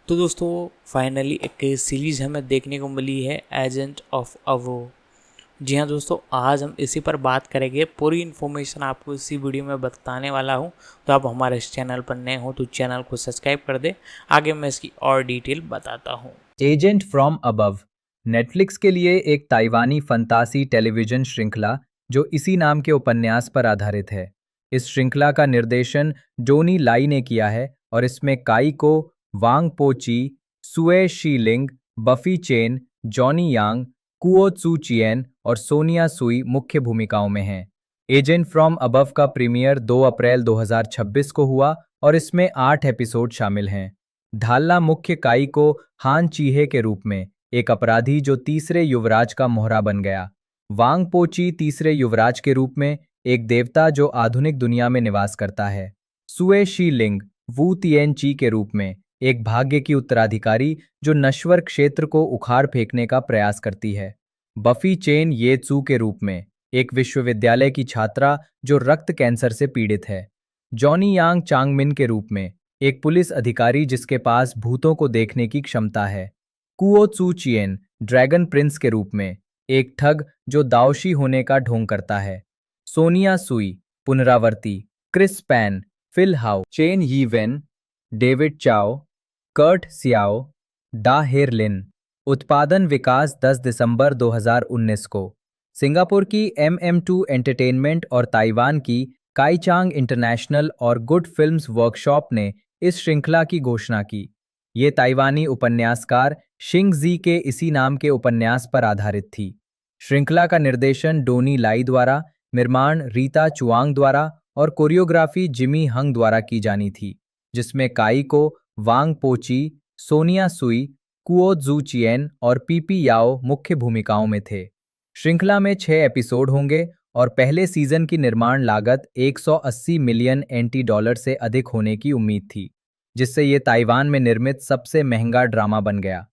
तो दोस्तों फाइनली एक सीरीज़ हमें देखने को मिली है एजेंट ऑफ अवो। जी हाँ दोस्तों, आज हम इसी पर बात करेंगे। पूरी इन्फॉर्मेशन आपको इसी वीडियो में बताने वाला हूँ। तो आप हमारे इस चैनल पर नए हो तो चैनल को सब्सक्राइब कर दे। आगे मैं इसकी और डिटेल बताता हूँ। एजेंट फ्रॉम अबव नेटफ्लिक्स के लिए एक ताइवानी फंतासी टेलीविजन श्रृंखला जो इसी नाम के उपन्यास पर आधारित है। इस श्रृंखला का निर्देशन डोनी लाई ने किया है और इसमें काई को, वांग पोची, सुए शीलिंग, बफी चेन, जॉनी यांग, कुओ त्सु चियन और सोनिया सुई मुख्य भूमिकाओं में हैं। एजेंट फ्रॉम अबव का प्रीमियर 2 अप्रैल 2026 को हुआ और इसमें 8 एपिसोड शामिल हैं। ढालना मुख्य काई को हान चीहे के रूप में, एक अपराधी जो तीसरे युवराज का मोहरा बन गया। वांग पोची तीसरे युवराज के रूप में, एक देवता जो आधुनिक दुनिया में निवास करता है। सुए शी लिंग वू तिएन ची के रूप में, एक भाग्य की उत्तराधिकारी जो नश्वर क्षेत्र को उखाड़ फेंकने का प्रयास करती है। बफी चेन ये त्सू के रूप में, एक विश्वविद्यालय की छात्रा जो रक्त कैंसर से पीड़ित है। जॉनी यांग चांगमिन के रूप में, एक पुलिस अधिकारी जिसके पास भूतों को देखने की क्षमता है। कुओ त्सु चियन ड्रैगन प्रिंस के रूप में, एक ठग जो दावशी होने का ढोंग करता है। सोनिया सुई पुनरावर्ती, Chris Pan, Phil Hou, Chen Yi Wen, David Chao, Kurt Xiao, Da Her लिन। उत्पादन विकास 10 दिसंबर 2019 को। सिंगापुर की MM2 एंटरटेनमेंट और ताइवान की काईचांग इंटरनेशनल और गुड फिल्म्स वर्कशॉप ने इस श्रृंखला की घोषणा की। ये ताइवानी उपन्यासकार शिंग जी के इसी नाम के उपन्यास पर आधारित थी। श्रृंखला का निर्देशन डोनी लाई द्वारा, निर्माण रीता चुआंग द्वारा और कोरियोग्राफी जिमी हंग द्वारा की जानी थी, जिसमें काई को, वांग पोची, सोनिया सुई, कुओ त्सु चियन और पीपी याओ मुख्य भूमिकाओं में थे। श्रृंखला में 6 एपिसोड होंगे और पहले सीजन की निर्माण लागत 180 मिलियन NT डॉलर से अधिक होने की उम्मीद थी, जिससे ये ताइवान में निर्मित सबसे महंगा ड्रामा बन गया।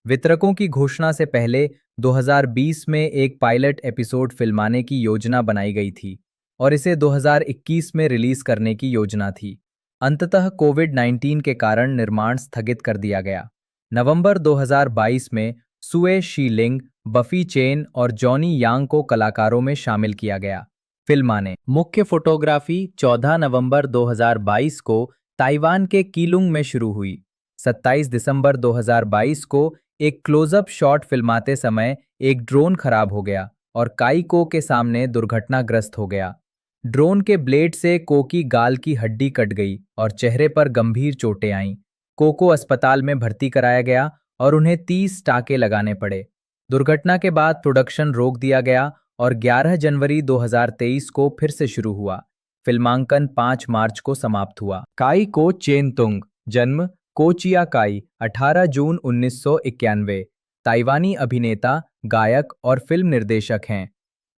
वितरकों की घोषणा से पहले 2020 में एक पायलट एपिसोड फिल्माने की योजना बनाई गई थी और इसे 2021 में रिलीज करने की योजना थी। अंततः कोविड-19 के कारण निर्माण स्थगित कर दिया गया। नवंबर 2022 में सुए शी लिंग, बफी चेन और जॉनी यांग को कलाकारों में शामिल किया गया। फिल्माने मुख्य फोटोग्राफी 14 नवंबर 2022 को ताइवान के कीलुंग में शुरू हुई। 27 दिसंबर 2022 को एक क्लोजअप शॉट फिल्माते समय एक ड्रोन खराब हो गया और काई को के सामने दुर्घटनाग्रस्त हो गया। ड्रोन के ब्लेड से को की गाल की हड्डी कट गई और चेहरे पर गंभीर चोटें आईं। को अस्पताल में भर्ती कराया गया और उन्हें 30 टाँके लगाने पड़े। दुर्घटना के बाद प्रोडक्शन रोक दिया गया और 11 जनवरी 2023 को फिर से शुरू हुआ। फिल्मांकन 5 मार्च को समाप्त हुआ। काई को चेनतुंग, जन्म कोचिया काई, 18 जून 1991, ताइवानी अभिनेता, गायक और फिल्म निर्देशक हैं।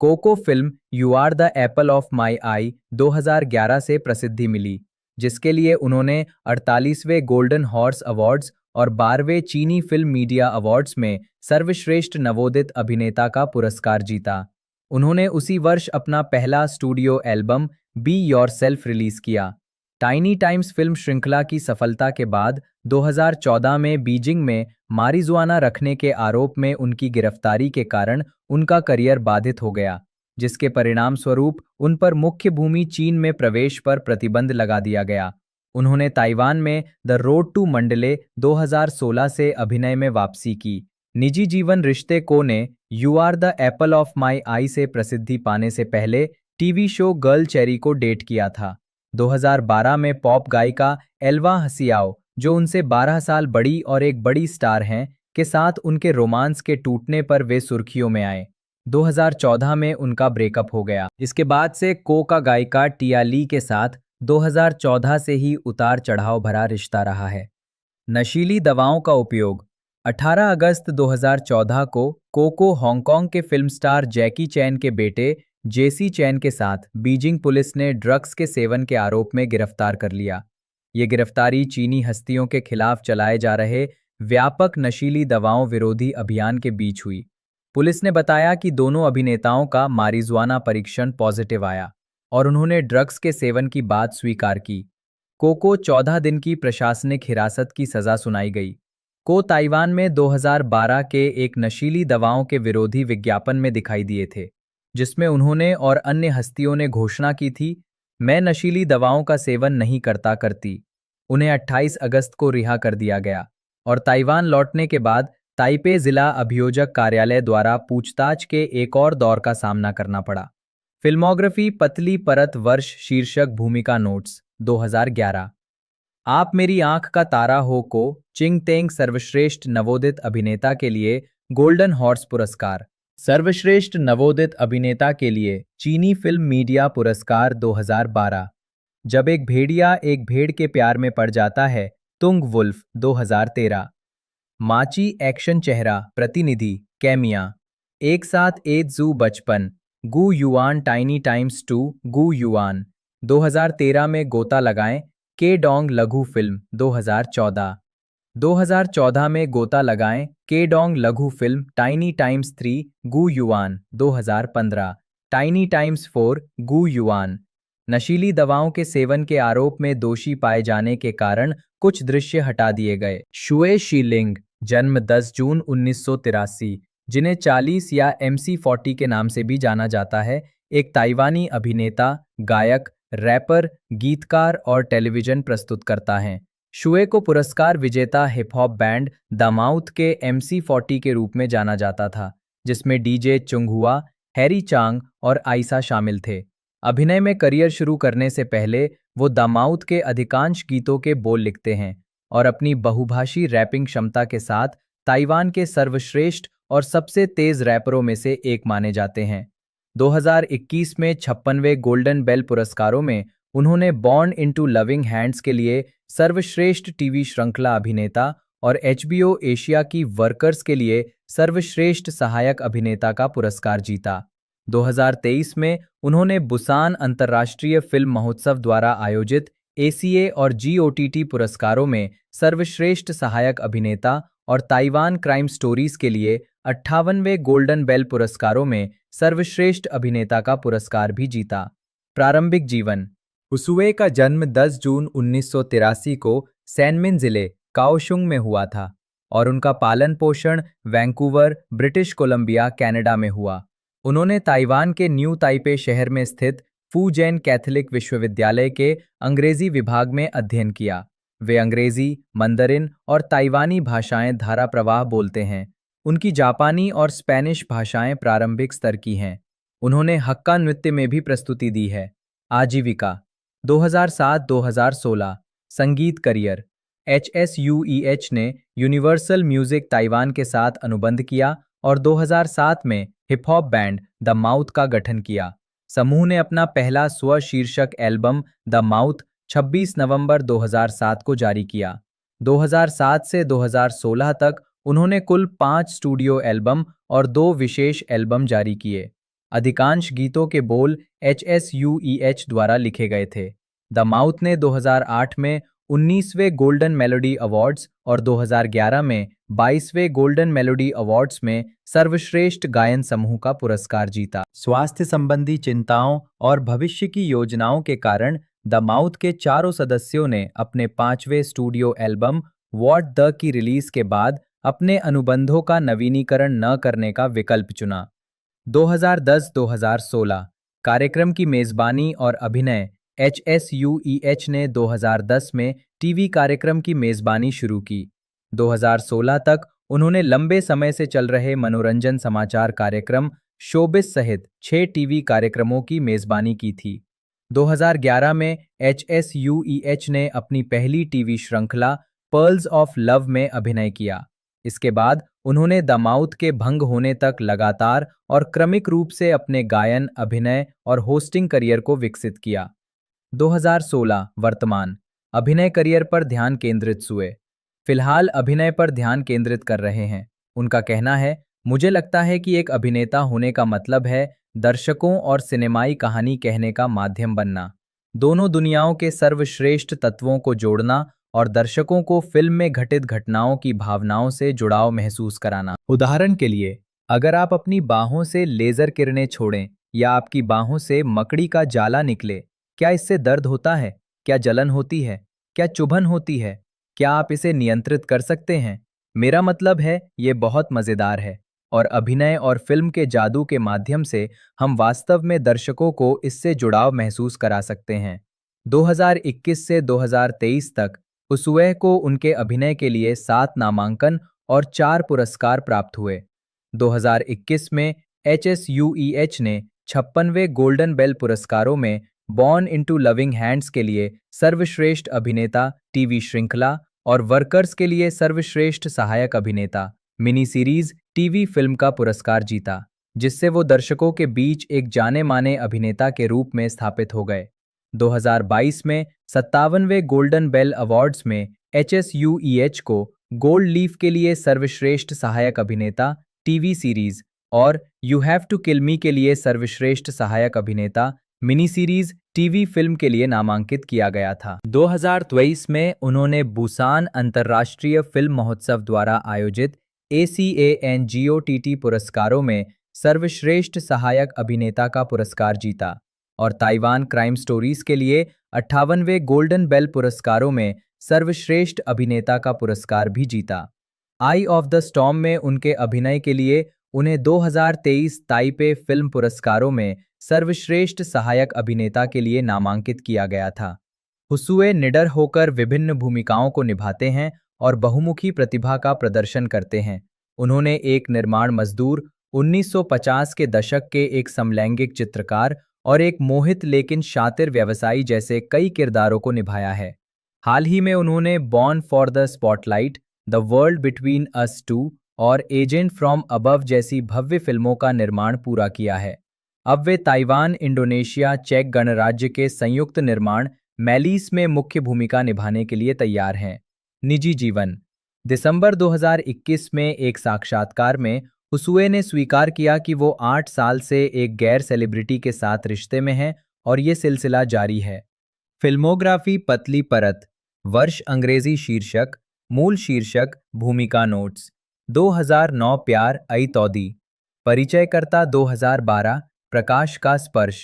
कोको film you are the apple of my eye 2011 से प्रसिद्धि मिली, जिसके लिए उन्होंने 48वें गोल्डन हॉर्स अवार्ड्स और 12वें चीनी फिल्म मीडिया अवार्ड्स में सर्वश्रेष्ठ नवोदित अभिनेता का पुरस्कार जीता। उन्होंने उसी वर्ष अपना पहला studio album be yourself release किया। टाइनी टाइम्स फिल्म श्रृंखला की सफलता के बाद 2014 में बीजिंग में मारिजुआना रखने के आरोप में उनकी गिरफ्तारी के कारण उनका करियर बाधित हो गया, जिसके परिणाम स्वरूप उन पर मुख्य भूमि चीन में प्रवेश पर प्रतिबंध लगा दिया गया। उन्होंने ताइवान में द रोड टू मंडले 2016 से अभिनय में वापसी की। निजी जीवन रिश्ते को ने you are the apple of my eye से प्रसिद्धि पाने से पहले टीवी शो गर्ल चेरी को डेट किया था। 2012 में पॉप गायिका एल्वा हसियाओ, जो उनसे 12 साल बड़ी और एक बड़ी स्टार हैं, के साथ उनके रोमांस के टूटने पर वे सुर्खियों में आए। 2014 में उनका ब्रेकअप हो गया। इसके बाद से को का गायिका टिया ली के साथ 2014 से ही उतार चढ़ाव भरा रिश्ता रहा है। नशीली दवाओं का उपयोग 18 अगस्त 2014 को कोको हांगकांग के फिल्म स्टार जैकी चैन के बेटे जेसी चैन के साथ बीजिंग पुलिस ने ड्रग्स के सेवन के आरोप में गिरफ्तार कर लिया। ये गिरफ्तारी चीनी हस्तियों के खिलाफ चलाए जा रहे व्यापक नशीली दवाओं विरोधी अभियान के बीच हुई। पुलिस ने बताया कि दोनों अभिनेताओं का मारिजुआना परीक्षण पॉजिटिव आया और उन्होंने ड्रग्स के सेवन की बात स्वीकार की। कोको 14 दिन की प्रशासनिक हिरासत की सजा सुनाई गई को ताइवान में 2012 के एक नशीली दवाओं के विरोधी विज्ञापन में दिखाई दिए थे, जिसमें उन्होंने और अन्य हस्तियों ने घोषणा की थी, मैं नशीली दवाओं का सेवन नहीं करती। उन्हें 28 अगस्त को रिहा कर दिया गया और ताइवान लौटने के बाद ताइपे जिला अभियोजक कार्यालय द्वारा पूछताछ के एक और दौर का सामना करना पड़ा। फिल्मोग्राफी पतली परत वर्ष शीर्षक भूमिका नोट्स 2011। आप मेरी आंख का तारा हो को चिंगतेंग सर्वश्रेष्ठ नवोदित अभिनेता के लिए गोल्डन हॉर्स पुरस्कार, सर्वश्रेष्ठ नवोदित अभिनेता के लिए चीनी फिल्म मीडिया पुरस्कार 2012, जब एक भेड़िया एक भेड़ के प्यार में पड़ जाता है तुंग वुल्फ 2013, माची एक्शन चेहरा प्रतिनिधि कैमिया, एक साथ एट जू बचपन गू युआन टाइनी टाइम्स 2 गू युआन 2013 में गोता लगाएं के डोंग लघु फिल्म 2014 में गोता लगाएं के डोंग लघु फिल्म टाइनी टाइम्स 3 गू युआन 2015, टाइनी टाइम्स 4 गू युआन। नशीली दवाओं के सेवन के आरोप में दोषी पाए जाने के कारण कुछ दृश्य हटा दिए गए। शुए शीलिंग, जन्म 10 जून 1983, जिन्हें 40 या MC40 के नाम से भी जाना जाता है, एक ताइवानी अभिनेता, गायक, रैपर, गीतकार और टेलीविजन प्रस्तुतकर्ता हैं। शुए को पुरस्कार विजेता hip hop band the mouth के MC40 के रूप में जाना जाता था, जिसमें डीजे चुंगहुआ, हैरी चांग और आयशा शामिल थे। अभिनय में करियर शुरू करने से पहले वो द माउथ के अधिकांश गीतों के बोल लिखते हैं और अपनी बहुभाषी रैपिंग क्षमता के साथ ताइवान के सर्वश्रेष्ठ और सबसे तेज रैपरों में से एक माने जाते हैं। 2021 में 56वें गोल्डन बेल पुरस्कारों में उन्होंने बॉर्न इनटू लविंग हैंड्स के लिए सर्वश्रेष्ठ टीवी श्रृंखला अभिनेता और HBO एशिया की वर्कर्स के लिए सर्वश्रेष्ठ सहायक अभिनेता का पुरस्कार जीता। 2023 में उन्होंने बुसान अंतर्राष्ट्रीय फिल्म महोत्सव द्वारा आयोजित ACA और GOTT पुरस्कारों में सर्वश्रेष्ठ सहायक अभिनेता और ताइवान क्राइम स्टोरीज के लिए 58वें गोल्डन बेल पुरस्कारों में सर्वश्रेष्ठ अभिनेता का पुरस्कार भी जीता। प्रारंभिक जीवन। हुसुए का जन्म 10 जून 1983 को सैनमिन जिले काओशुंग में हुआ था और उनका पालन पोषण वैंकूवर, ब्रिटिश कोलंबिया, कनाडा में हुआ। उन्होंने ताइवान के न्यू ताइपे शहर में स्थित फूजेन कैथोलिक विश्वविद्यालय के अंग्रेजी विभाग में अध्ययन किया। वे अंग्रेजी, मंदरिन और ताइवानी भाषाएं धारा प्रवाह बोलते हैं। उनकी जापानी और स्पेनिश भाषाएं प्रारंभिक स्तर की हैं। उन्होंने हक्का नृत्य में भी प्रस्तुति दी है। आजीविका। 2007-2016 संगीत करियर। HSUEH ने यूनिवर्सल म्यूजिक ताइवान के साथ अनुबंध किया और 2007 में hip hop band the mouth का गठन किया। समूह ने अपना पहला स्व शीर्षक एल्बम द माउथ 26 नवंबर 2007 को जारी किया। 2007 से 2016 तक उन्होंने कुल 5 स्टूडियो एल्बम और 2 विशेष एल्बम जारी किए। अधिकांश गीतों के बोल HSUEH द्वारा लिखे गए थे। द माउथ ने 2008 में 19वें गोल्डन मेलोडी अवार्ड्स और 2011 में 22वें गोल्डन मेलोडी अवार्ड्स में सर्वश्रेष्ठ गायन समूह का पुरस्कार जीता। स्वास्थ्य संबंधी चिंताओं और भविष्य की योजनाओं के कारण द माउथ के चारों सदस्यों ने अपने 5वें स्टूडियो एल्बम व्हाट द की रिलीज के बाद अपने अनुबंधों का नवीनीकरण न करने का विकल्प चुना। 2010-2016 कार्यक्रम की मेजबानी और अभिनय। HSUEH ने 2010 में टीवी कार्यक्रम की मेजबानी शुरू की। 2016 तक उन्होंने लंबे समय से चल रहे मनोरंजन समाचार कार्यक्रम शोबिस सहित 6 टीवी कार्यक्रमों की मेजबानी की थी। 2011 में HSUEH ने अपनी पहली टीवी श्रृंखला पर्ल्स ऑफ लव में अभिनय किया। इसके बाद उन्होंने द माउथ के भंग होने तक लगातार और क्रमिक रूप से अपने गायन, अभिनय और होस्टिंग करियर को विकसित किया। 2016 वर्तमान अभिनय करियर पर ध्यान केंद्रित हुए। फिलहाल अभिनय पर ध्यान केंद्रित कर रहे हैं। उनका कहना है, मुझे लगता है कि एक अभिनेता होने का मतलब है दर्शकों और सिनेमाई कहानी कहने का माध्यम बनना, दोनों दुनियाओं के सर्वश्रेष्ठ तत्वों को जोड़ना और दर्शकों को फिल्म में घटित घटनाओं की भावनाओं से जुड़ाव महसूस कराना। उदाहरण के लिए, अगर आप अपनी बाहों से लेजर किरणें छोड़ें या आपकी बाहों से मकड़ी का जाला निकले, क्या इससे दर्द होता है? क्या जलन होती है? क्या चुभन होती है? क्या आप इसे नियंत्रित कर सकते हैं? मेरा मतलब है ये बहुत मज़ेदार है और अभिनय और फिल्म के जादू के माध्यम से हम वास्तव में दर्शकों को इससे जुड़ाव महसूस करा सकते हैं। 2021 से 2023 तक उस्वे को उनके अभिनय के लिए 7 नामांकन और 4 पुरस्कार प्राप्त हुए। 2021 में HSUEH ने 56वें गोल्डन बेल पुरस्कारों में बॉर्न इनटू लविंग हैंड्स के लिए सर्वश्रेष्ठ अभिनेता टीवी श्रृंखला और वर्कर्स के लिए सर्वश्रेष्ठ सहायक अभिनेता मिनी सीरीज टीवी फिल्म का पुरस्कार जीता, जिससे वो दर्शकों के बीच एक जाने माने अभिनेता के रूप में स्थापित हो गए। 2022 में 57वें गोल्डन बेल अवार्ड्स में HSUEH को गोल्ड लीफ के लिए सर्वश्रेष्ठ सहायक अभिनेता टीवी सीरीज और यू हैव टू किल मी के लिए सर्वश्रेष्ठ सहायक अभिनेता मिनी सीरीज टीवी फिल्म के लिए नामांकित किया गया था। 2023 में उन्होंने बुसान अंतर्राष्ट्रीय फिल्म महोत्सव द्वारा आयोजित ACANGOTT पुरस्कारों में सर्वश्रेष्ठ सहायक अभिनेता का पुरस्कार जीता और ताइवान क्राइम स्टोरीज के लिए 58वें गोल्डन बेल पुरस्कारों में सर्वश्रेष्ठ अभिनेता का पुरस्कार भी जीता। आई ऑफ द स्टॉर्म में उनके अभिनय के लिए उन्हें 2023 ताइपे फिल्म पुरस्कारों में सर्वश्रेष्ठ सहायक अभिनेता के लिए नामांकित किया गया था। हुसुए निडर होकर विभिन्न भूमिकाओं को निभाते हैं और बहुमुखी प्रतिभा का प्रदर्शन करते हैं। उन्होंने एक निर्माण मजदूर, 1950 के दशक के एक समलैंगिक चित्रकार और एक मोहित लेकिन शातिर व्यवसायी जैसे कई किरदारों को निभाया है। हाल ही में उन्होंने born for the spotlight, the world between us two और एजेंट फ्रॉम अबव जैसी भव्य फिल्मों का निर्माण पूरा किया है। अब वे ताइवान, इंडोनेशिया, चेक गणराज्य के संयुक्त निर्माण मैलीस में मुख्य भूमिका निभाने के लिए तैयार हैं। निजी जीवन। दिसंबर 2021 में एक साक्षात्कार में हुसुए ने स्वीकार किया कि वो 8 साल से एक गैर सेलिब्रिटी के साथ रिश्ते में हैं और ये सिलसिला जारी है। फिल्मोग्राफी पतली परत, वर्ष अंग्रेजी शीर्षक, मूल शीर्षक भूमिका नोट्स। 2009 प्यार आई तौदी, परिचयकर्ता 2012 प्रकाश का स्पर्श,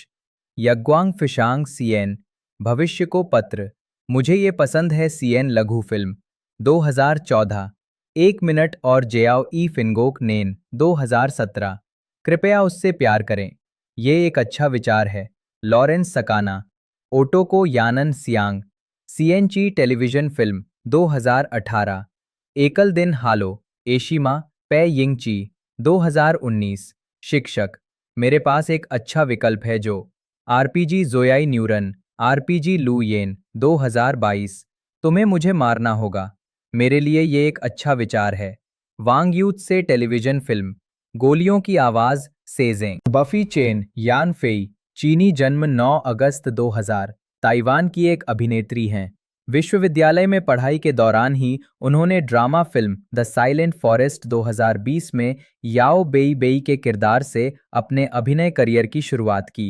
यग्वांग फिशांग सीएन, भविष्य को पत्र, मुझे ये पसंद है सीएन लघु फिल्म 2014, 1 मिनट और जेआओ ई फिनगोक नेन 2017, कृपया उससे प्यार करें, ये एक अच्छा विचार है, लॉरेंस सकाना, ओटोको यानन सियांग, सीएनची टेलीविजन फिल्म 2018, एकल दिन हालो, एशिमा पै यिंगची 2019, शिक्षक, मेरे पास एक अच्छा विकल्प है जो आरपीजी जोयाई न्यूरन, आरपीजी लू येन 2022, तुम्हें मुझे मारना होगा, मेरे लिए ये एक अच्छा विचार है, वांग यूथ से टेलीविजन फिल्म, गोलियों की आवाज़ सेजेंग, बफी चेन यान फेई, चीनी जन्म 9 अगस्त 2000, ताइवान की एक अभिनेत्री हैं। विश्वविद्यालय में पढ़ाई के दौरान ही उन्होंने drama film the silent forest 2020 में याओ बेई बेई के किरदार से अपने अभिनय करियर की शुरुआत की।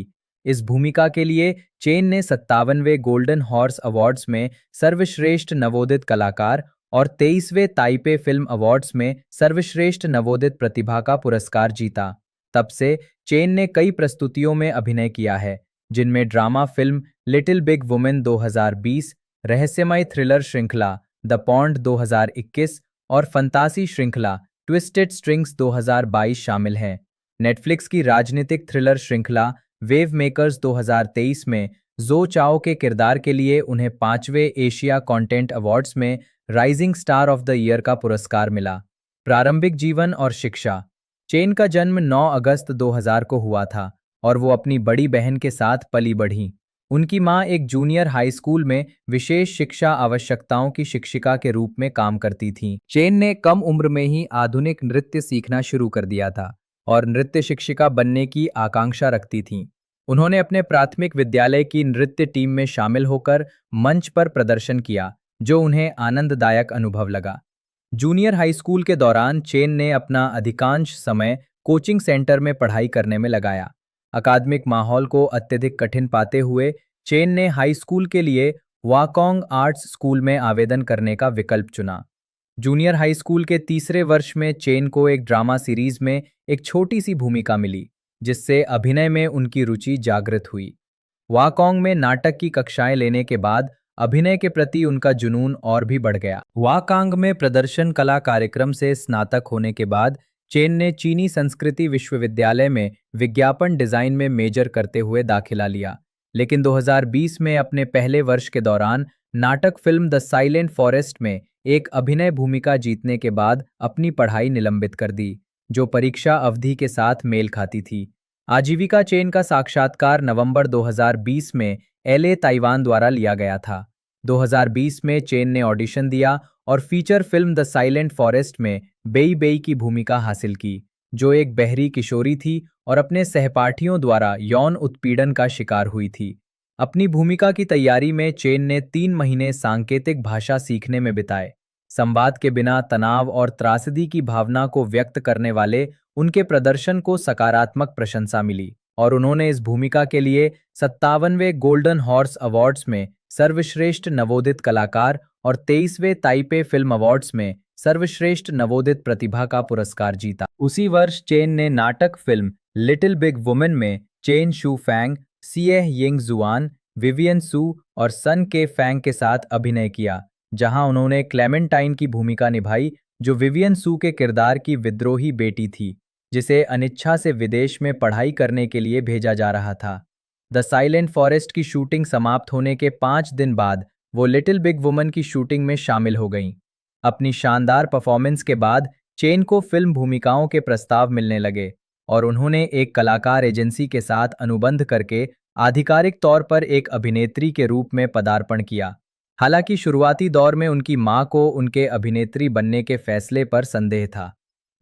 इस भूमिका के लिए चेन ने 57वें गोल्डन हॉर्स अवार्ड्स में सर्वश्रेष्ठ नवोदित कलाकार और 23वें ताइपे फिल्म अवार्ड्स में सर्वश्रेष्ठ नवोदित प्रतिभा का पुरस्कार जीता। तब से चेन ने कई प्रस्तुतियों में अभिनय किया है, जिनमें drama film little big women 2020, रहस्यमय थ्रिलर श्रृंखला द पॉन्ड 2021 और फंतासी श्रृंखला ट्विस्टेड स्ट्रिंग्स 2022 शामिल हैं। नेटफ्लिक्स की राजनीतिक थ्रिलर श्रृंखला वेव मेकर्स 2023 में जो चाओ के किरदार के लिए उन्हें 5वें एशिया कंटेंट अवार्ड्स में rising star of the year का पुरस्कार मिला। प्रारंभिक जीवन और शिक्षा। चेन का जन्म 9 अगस्त 2000 को हुआ था और वो अपनी बड़ी बहन के साथ पली बढ़ी। उनकी मां एक जूनियर हाई स्कूल में विशेष शिक्षा आवश्यकताओं की शिक्षिका के रूप में काम करती थीं। चेन ने कम उम्र में ही आधुनिक नृत्य सीखना शुरू कर दिया था और नृत्य शिक्षिका बनने की आकांक्षा रखती थीं। उन्होंने अपने प्राथमिक विद्यालय की नृत्य टीम में शामिल होकर मंच पर प्रदर्शन किया, जो उन्हें आनंददायक अनुभव लगा। जूनियर हाई स्कूल के दौरान चेन ने अपना अधिकांश समय कोचिंग सेंटर में पढ़ाई करने में लगाया। अकादमिक माहौल को अत्यधिक कठिन पाते हुए चेन ने हाई स्कूल के लिए वाकोंग आर्ट्स स्कूल में आवेदन करने का विकल्प चुना। जूनियर हाई स्कूल के तीसरे वर्ष में चेन को एक ड्रामा सीरीज में एक छोटी सी भूमिका मिली, जिससे अभिनय में उनकी रुचि जागृत हुई। वाकोंग में नाटक की कक्षाएं लेने के बाद अभिनय के प्रति उनका जुनून और भी बढ़ गया। वाकांग में प्रदर्शन कला कार्यक्रम से स्नातक होने के बाद चेन ने चीनी संस्कृति विश्वविद्यालय में विज्ञापन डिजाइन में मेजर करते हुए दाखिला लिया, लेकिन 2020 में अपने पहले वर्ष के दौरान नाटक फिल्म द साइलेंट फॉरेस्ट में एक अभिनय भूमिका जीतने के बाद अपनी पढ़ाई निलंबित कर दी, जो परीक्षा अवधि के साथ मेल खाती थी। आजीविका चेन का साक्षात्कार नवंबर 2020 में एलए ताइवान द्वारा लिया गया था। 2020 में चेन ने ऑडिशन दिया और feature film the silent forest में बेई बेई की भूमिका हासिल की, जो एक बहरी किशोरी थी और अपने सहपाठियों द्वारा यौन उत्पीड़न का शिकार हुई थी। अपनी भूमिका की तैयारी में चेन ने 3 महीने सांकेतिक भाषा सीखने में बिताए। संवाद के बिना तनाव और त्रासदी की भावना को व्यक्त करने वाले उनके प्रदर्शन को सकारात्मक प्रशंसा मिली और उन्होंने इस भूमिका के लिए 57वें गोल्डन हॉर्स अवार्ड्स में सर्वश्रेष्ठ नवोदित कलाकार और 23वें ताइपे फिल्म अवार्ड्स में सर्वश्रेष्ठ नवोदित प्रतिभा का पुरस्कार जीता। उसी वर्ष चेन ने नाटक फिल्म लिटिल बिग वुमन में चेन शू फैंग, सिएह यिंग जुआन, विवियन सू और सन के फैंग के साथ अभिनय किया, जहां उन्होंने क्लेमेंटाइन की भूमिका निभाई, जो विवियन सू के किरदार की विद्रोही बेटी थी, जिसे अनिच्छा से विदेश में पढ़ाई करने के लिए भेजा जा रहा था। द साइलेंट फॉरेस्ट की शूटिंग समाप्त होने के 5 दिन बाद वो लिटिल बिग वुमन की शूटिंग में शामिल हो गईं। अपनी शानदार परफॉर्मेंस के बाद चेन को फिल्म भूमिकाओं के प्रस्ताव मिलने लगे और उन्होंने एक कलाकार एजेंसी के साथ अनुबंध करके आधिकारिक तौर पर एक अभिनेत्री के रूप में पदार्पण किया। हालांकि शुरुआती दौर में उनकी मां को उनके अभिनेत्री बनने के फैसले पर संदेह था।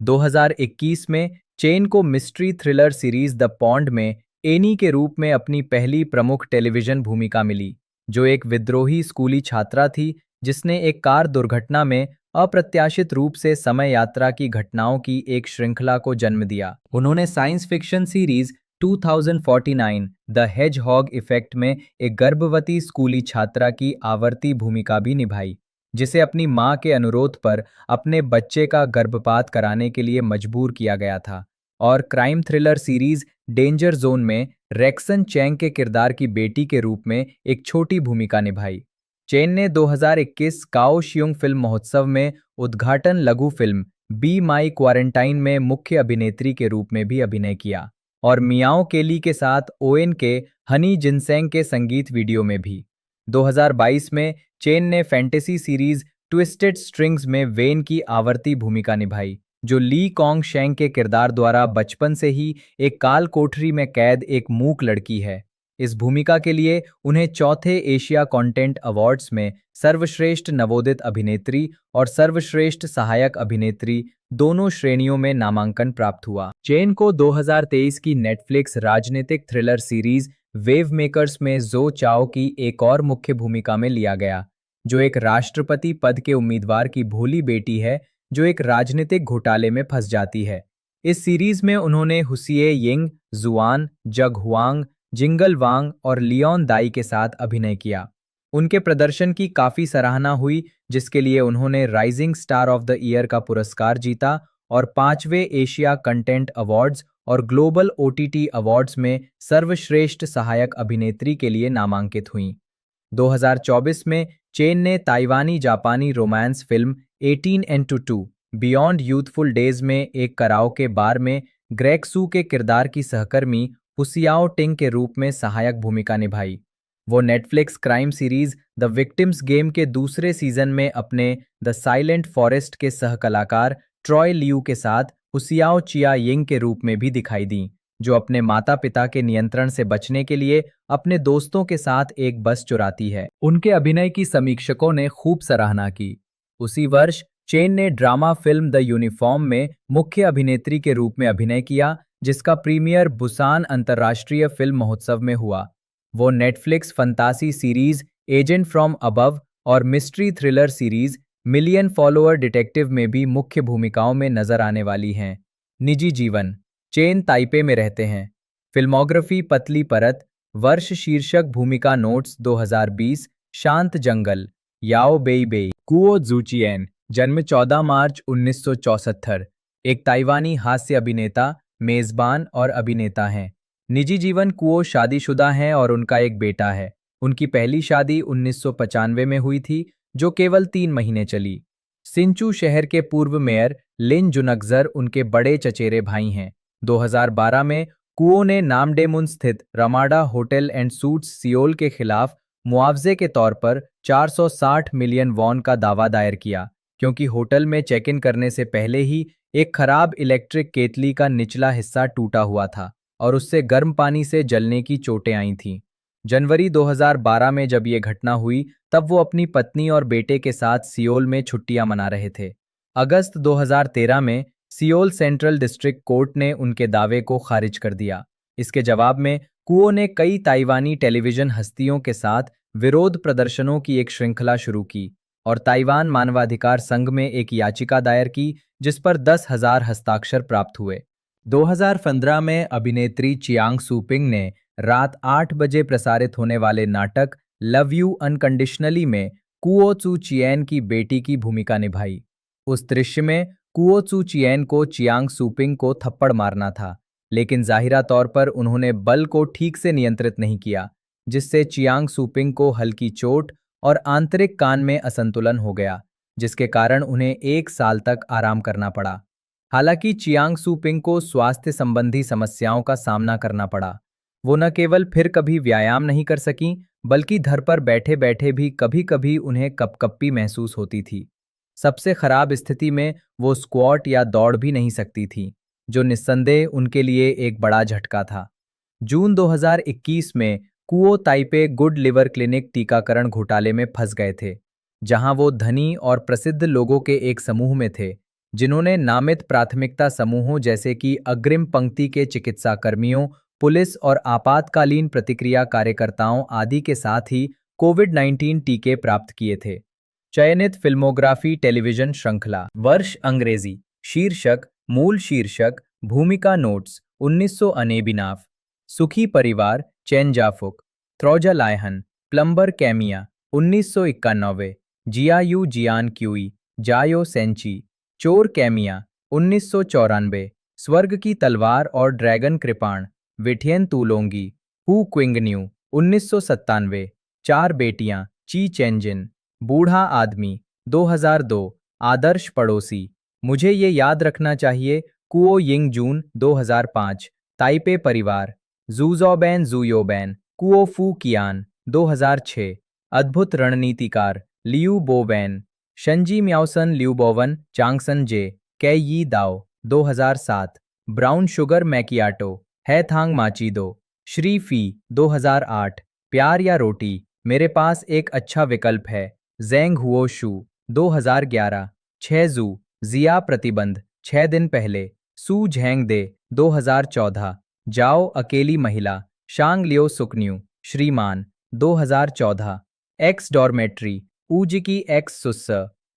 2021 में चेन को mystery thriller series the pond में एनी के रूप में अपनी पहली प्रमुख टेलीविजन भूमिका मिली, जो एक विद्रोही स्कूली छात्रा थी जिसने एक कार दुर्घटना में अप्रत्याशित रूप से समय यात्रा की घटनाओं की एक श्रृंखला को जन्म दिया। उन्होंने science fiction series 2049 the hedgehog effect में एक गर्भवती स्कूली छात्रा की आवर्ती भूमिका भी निभाई, जिसे अपनी मां के अनुरोध पर अपने बच्चे का गर्भपात कराने के लिए मजबूर किया गया था, और crime thriller series danger zone में रेक्सन चैंग के किरदार की बेटी के रूप में एक छोटी भूमिका निभाई। चेन ने 2021 काओशियोंग फिल्म महोत्सव में उद्घाटन लघु फिल्म बी माई क्वारंटाइन में मुख्य अभिनेत्री के रूप में भी अभिनय किया और मियाओ केली के साथ ओएन के हनी जिनसेंग के संगीत वीडियो में भी। 2022 में चेन ने फैंटेसी सीरीज ट्विस्टेड स्ट्रिंग्स में वेन की आवर्ती भूमिका निभाई, जो ली कॉन्ग शेंग के किरदार द्वारा बचपन से ही एक काल कोठरी में कैद एक मूक लड़की है। इस भूमिका के लिए उन्हें चौथे एशिया कंटेंट अवार्ड्स में सर्वश्रेष्ठ नवोदित अभिनेत्री और सर्वश्रेष्ठ सहायक अभिनेत्री दोनों श्रेणियों में नामांकन प्राप्त हुआ। चेन को 2023 की नेटफ्लिक्स राजनीतिक थ्रिलर सीरीज वेव मेकर्स में जो चाओ की एक और मुख्य भूमिका में लिया गया, जो एक राष्ट्रपति पद के उम्मीदवार की भोली बेटी है जो एक राजनीतिक घोटाले में फंस जाती है। इस सीरीज में उन्होंने हुसिए यिंग जुआन, जग हुआंग, जिंगल वांग और लियोन दाई के साथ अभिनय किया। उनके प्रदर्शन की काफी सराहना हुई, जिसके लिए उन्होंने rising star of the year का पुरस्कार जीता और 5वें एशिया कंटेंट अवार्ड्स और ग्लोबल ओटीटी अवार्ड्स में सर्वश्रेष्ठ सहायक अभिनेत्री के लिए नामांकित हुईं। 2024 में चेन ने ताइवानी जापानी romance film 18 beyond youthful days में एक कराओके बार में ग्रेग सू के किरदार की सहकर्मी हुसियाओ टिंग के रूप में सहायक भूमिका निभाई। वो Netflix crime series the victims game के दूसरे सीजन में अपने द साइलेंट फॉरेस्ट के सहकलाकार ट्रॉय लियू के साथ हुसियाओ चिया यिंग के रूप में भी दिखाई दी, जो अपने माता पिता के नियंत्रण से बचने के लिए अपने दोस्तों के साथ एक बस चुराती है। उनके अभिनय की समीक्षकों ने खूब सराहना की। उसी वर्ष चेन ने ड्रामा फिल्म द यूनिफॉर्म में मुख्य अभिनेत्री के रूप में अभिनय किया, जिसका प्रीमियर बुसान अंतर्राष्ट्रीय फिल्म महोत्सव में हुआ। वो नेटफ्लिक्स फंतासी सीरीज एजेंट फ्रॉम अबव और mystery thriller series Million Follower Detective में भी मुख्य भूमिकाओं में नजर आने वाली हैं। निजी जीवन: चेन ताइपे में रहते हैं। फिल्मोग्राफी: पतली परत। वर्ष शीर्षक भूमिका नोट्स 2020 शांत जंगल। याओ बेई बेई। कुओ जूचियन, जन्म 14 मार्च 1974, एक ताइवानी हास्य अभिनेता, मेजबान और अभिनेता हैं। निजी जीवन: कुओ शादीशुदा हैं और उनका एक बेटा है। उनकी पहली शादी 1995 में हुई थी, जो केवल 3 महीने चली। सिंचू शहर के पूर्व मेयर लिन जुनगजर उनके बड़े चचेरे भाई हैं। 2012 में कुओ ने नामडेमुन स्थित Ramada hotel and suits Seoul के खिलाफ मुआवजे के तौर पर 460 मिलियन वॉन का दावा दायर किया, क्योंकि होटल में चेक इन करने से पहले ही एक खराब इलेक्ट्रिक केतली का निचला हिस्सा टूटा हुआ था और उससे गर्म पानी से जलने की चोटें आई थीं। जनवरी 2012 में जब ये घटना हुई, तब वो अपनी पत्नी और बेटे के साथ सियोल में छुट्टियां मना रहे थे। अगस्त 2013 में सियोल सेंट्रल डिस्ट्रिक्ट कोर्ट ने उनके दावे को खारिज कर दिया। इसके जवाब में कुओ ने कई ताइवानी टेलीविजन हस्तियों के साथ विरोध प्रदर्शनों की एक श्रृंखला शुरू की और ताइवान मानवाधिकार संघ में एक याचिका दायर की, जिस पर 10,000 हस्ताक्षर प्राप्त हुए। 2015 में अभिनेत्री चियांग सूपिंग ने रात 8 बजे प्रसारित होने वाले नाटक लव यू अनकंडीशनली में कुओ चू चियन की बेटी की भूमिका निभाई। उस दृश्य में कुओ चू चियन को चियांग सूपिंग को थप्पड़ मारना था, लेकिन जाहिरा तौर पर उन्होंने बल को ठीक से नियंत्रित नहीं किया, जिससे चियांग सूपिंग को हल्की चोट और आंतरिक कान में असंतुलन हो गया, जिसके कारण उन्हें 1 साल तक आराम करना पड़ा। हालांकि चियांग सूपिंग को स्वास्थ्य संबंधी समस्याओं का सामना करना पड़ा। वो न केवल फिर कभी व्यायाम नहीं कर सकीं, बल्कि घर पर बैठे बैठे भी कभी कभी उन्हें कपकपी महसूस होती थी। सबसे खराब स्थिति में वो स्क्वाट या दौड़ भी नहीं सकती थी, जो निस्संदेह उनके लिए एक बड़ा झटका था। जून 2021 में quo Taipei good liver clinic टीकाकरण घोटाले में फंस गए थे, जहां वो धनी और प्रसिद्ध लोगों के एक समूह में थे, जिन्होंने नामित प्राथमिकता समूहों जैसे कि अग्रिम पंक्ति के चिकित्सा कर्मियों, पुलिस और आपातकालीन प्रतिक्रिया कार्यकर्ताओं आदि के साथ ही कोविड-19 टीके प्राप्त किए थे। चयनित फिल्मोग्राफी टेलीविजन श्रृंखला। वर्ष अंग्रेजी। शीर्षक, मूल शीर्षक, भूमिका नोट्स 1900 अनेबिनाफ, सुखी परिवार, चैन जाफुक, थ्रोजा लायहन, प्लम्बर कैमिया 1991, जियायू जियान क्यूई, जायो सेंची, चोर कैमिया 1994, स्वर्ग की तलवार और ड्रैगन कृपाण, विठियन तूलोंगी, हु क्विंगन्यू 1997, चार बेटियां, ची चेंजिन, बूढ़ा आदमी 2002, आदर्श पड़ोसी, मुझे ये याद रखना चाहिए, कुओ यिंग जून 2005, ताइपे परिवार, जूजोबैन जूयोबैन, कुओ फू कियान 2006, अद्भुत रणनीतिकार, लियू बोबैन, शंजी म्याओसन ल्यूबोवन चांगसन जे, कै यी दाओ 2007, ब्राउन शुगर मैकियाटो, हैथांग माचीदो, श्री फी 2008, प्यार या रोटी, मेरे पास एक अच्छा विकल्प है, ज़ेंग हुओ शू 2011, छेजू, जिया प्रतिबंध 6 दिन पहले, सू झेंग दे 2014, जाओ अकेली महिला, शांग लियो सुकन्यू, श्रीमान 2014, एक्स डॉर्मेट्री, ऊजिकी एक्स सुस्स,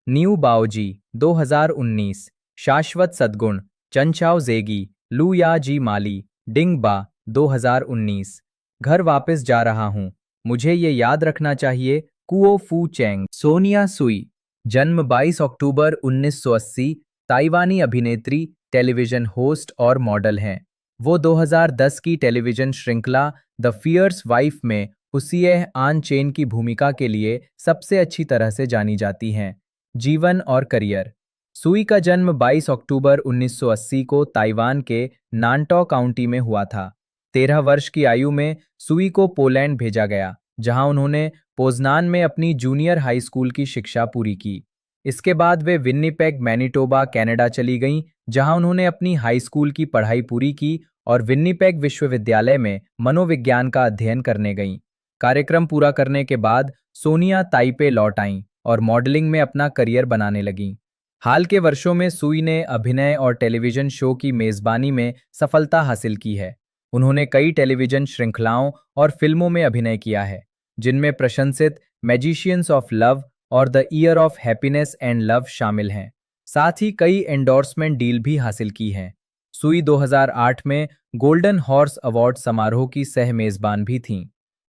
न्यू बाओजी 2019, शाश्वत सद्गुण, चंचाओ जेगी, लू या जी माली, डिंग बा 2019, घर वापस जा रहा हूं, मुझे ये याद रखना चाहिए, कुओ फू चेंग। सोनिया सुई, जन्म 22 अक्टूबर 1980, ताइवानी अभिनेत्री, टेलीविजन होस्ट और मॉडल हैं। वो 2010 की टेलीविजन श्रृंखला द फियर्स वाइफ में हुसिएह आन चेन की भूमिका के लिए सबसे अच्छी तरह से जानी जाती हैं। जीवन और करियर। सुई का जन्म 22 अक्टूबर 1980 को ताइवान के नानटो काउंटी में हुआ था। 13 वर्ष की आयु में सुई को पोलैंड भेजा गया, जहां उन्होंने पोजनान में अपनी जूनियर हाई स्कूल की शिक्षा पूरी की। इसके बाद वे विन्नीपेग मैनिटोबा कनाडा चली गईं, जहां उन्होंने अपनी हाई स्कूल की पढ़ाई पूरी की और विन्नीपेग विश्वविद्यालय में मनोविज्ञान का अध्ययन करने गईं। कार्यक्रम पूरा करने के बाद सोनिया ताइपे लौट आईं और मॉडलिंग में अपना करियर बनाने लगीं। हाल के वर्षों में सुई ने अभिनय और टेलीविजन शो की मेजबानी में सफलता हासिल की है। उन्होंने कई टेलीविजन श्रृंखलाओं और फिल्मों में अभिनय किया है, जिनमें प्रशंसित मैजिशियंस ऑफ लव और the year of happiness and love शामिल हैं। साथ ही कई एंडोर्समेंट डील भी हासिल की हैं। सुई 2008 में गोल्डन हॉर्स अवार्ड समारोह की सह मेजबान भी थीं।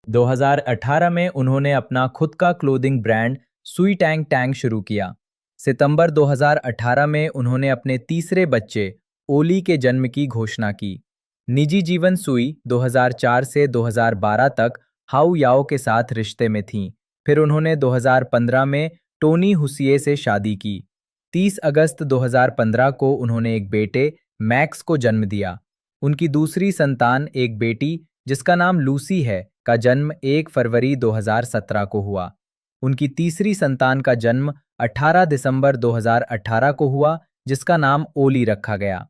2018 में उन्होंने अपना खुद का क्लोथिंग ब्रांड सुई टैंग टैंग शुरू किया। सितंबर 2018 में उन्होंने अपने तीसरे बच्चे ओली के जन्म की घोषणा की। निजी जीवन। सुई 2004 से 2012 तक हाउ याओ के साथ रिश्ते में थीं। फिर उन्होंने 2015 में टोनी हुसिये से शादी की। 30 अगस्त 2015 को उन्होंने एक बेटे मैक्स को जन्म दिया। उनकी दूसरी संतान एक बेटी जिसका नाम लूसी है का जन्म 1 फरवरी 2017 को हुआ। उनकी तीसरी संतान का जन्म 18 दिसंबर 2018 को हुआ जिसका नाम ओली रखा गया।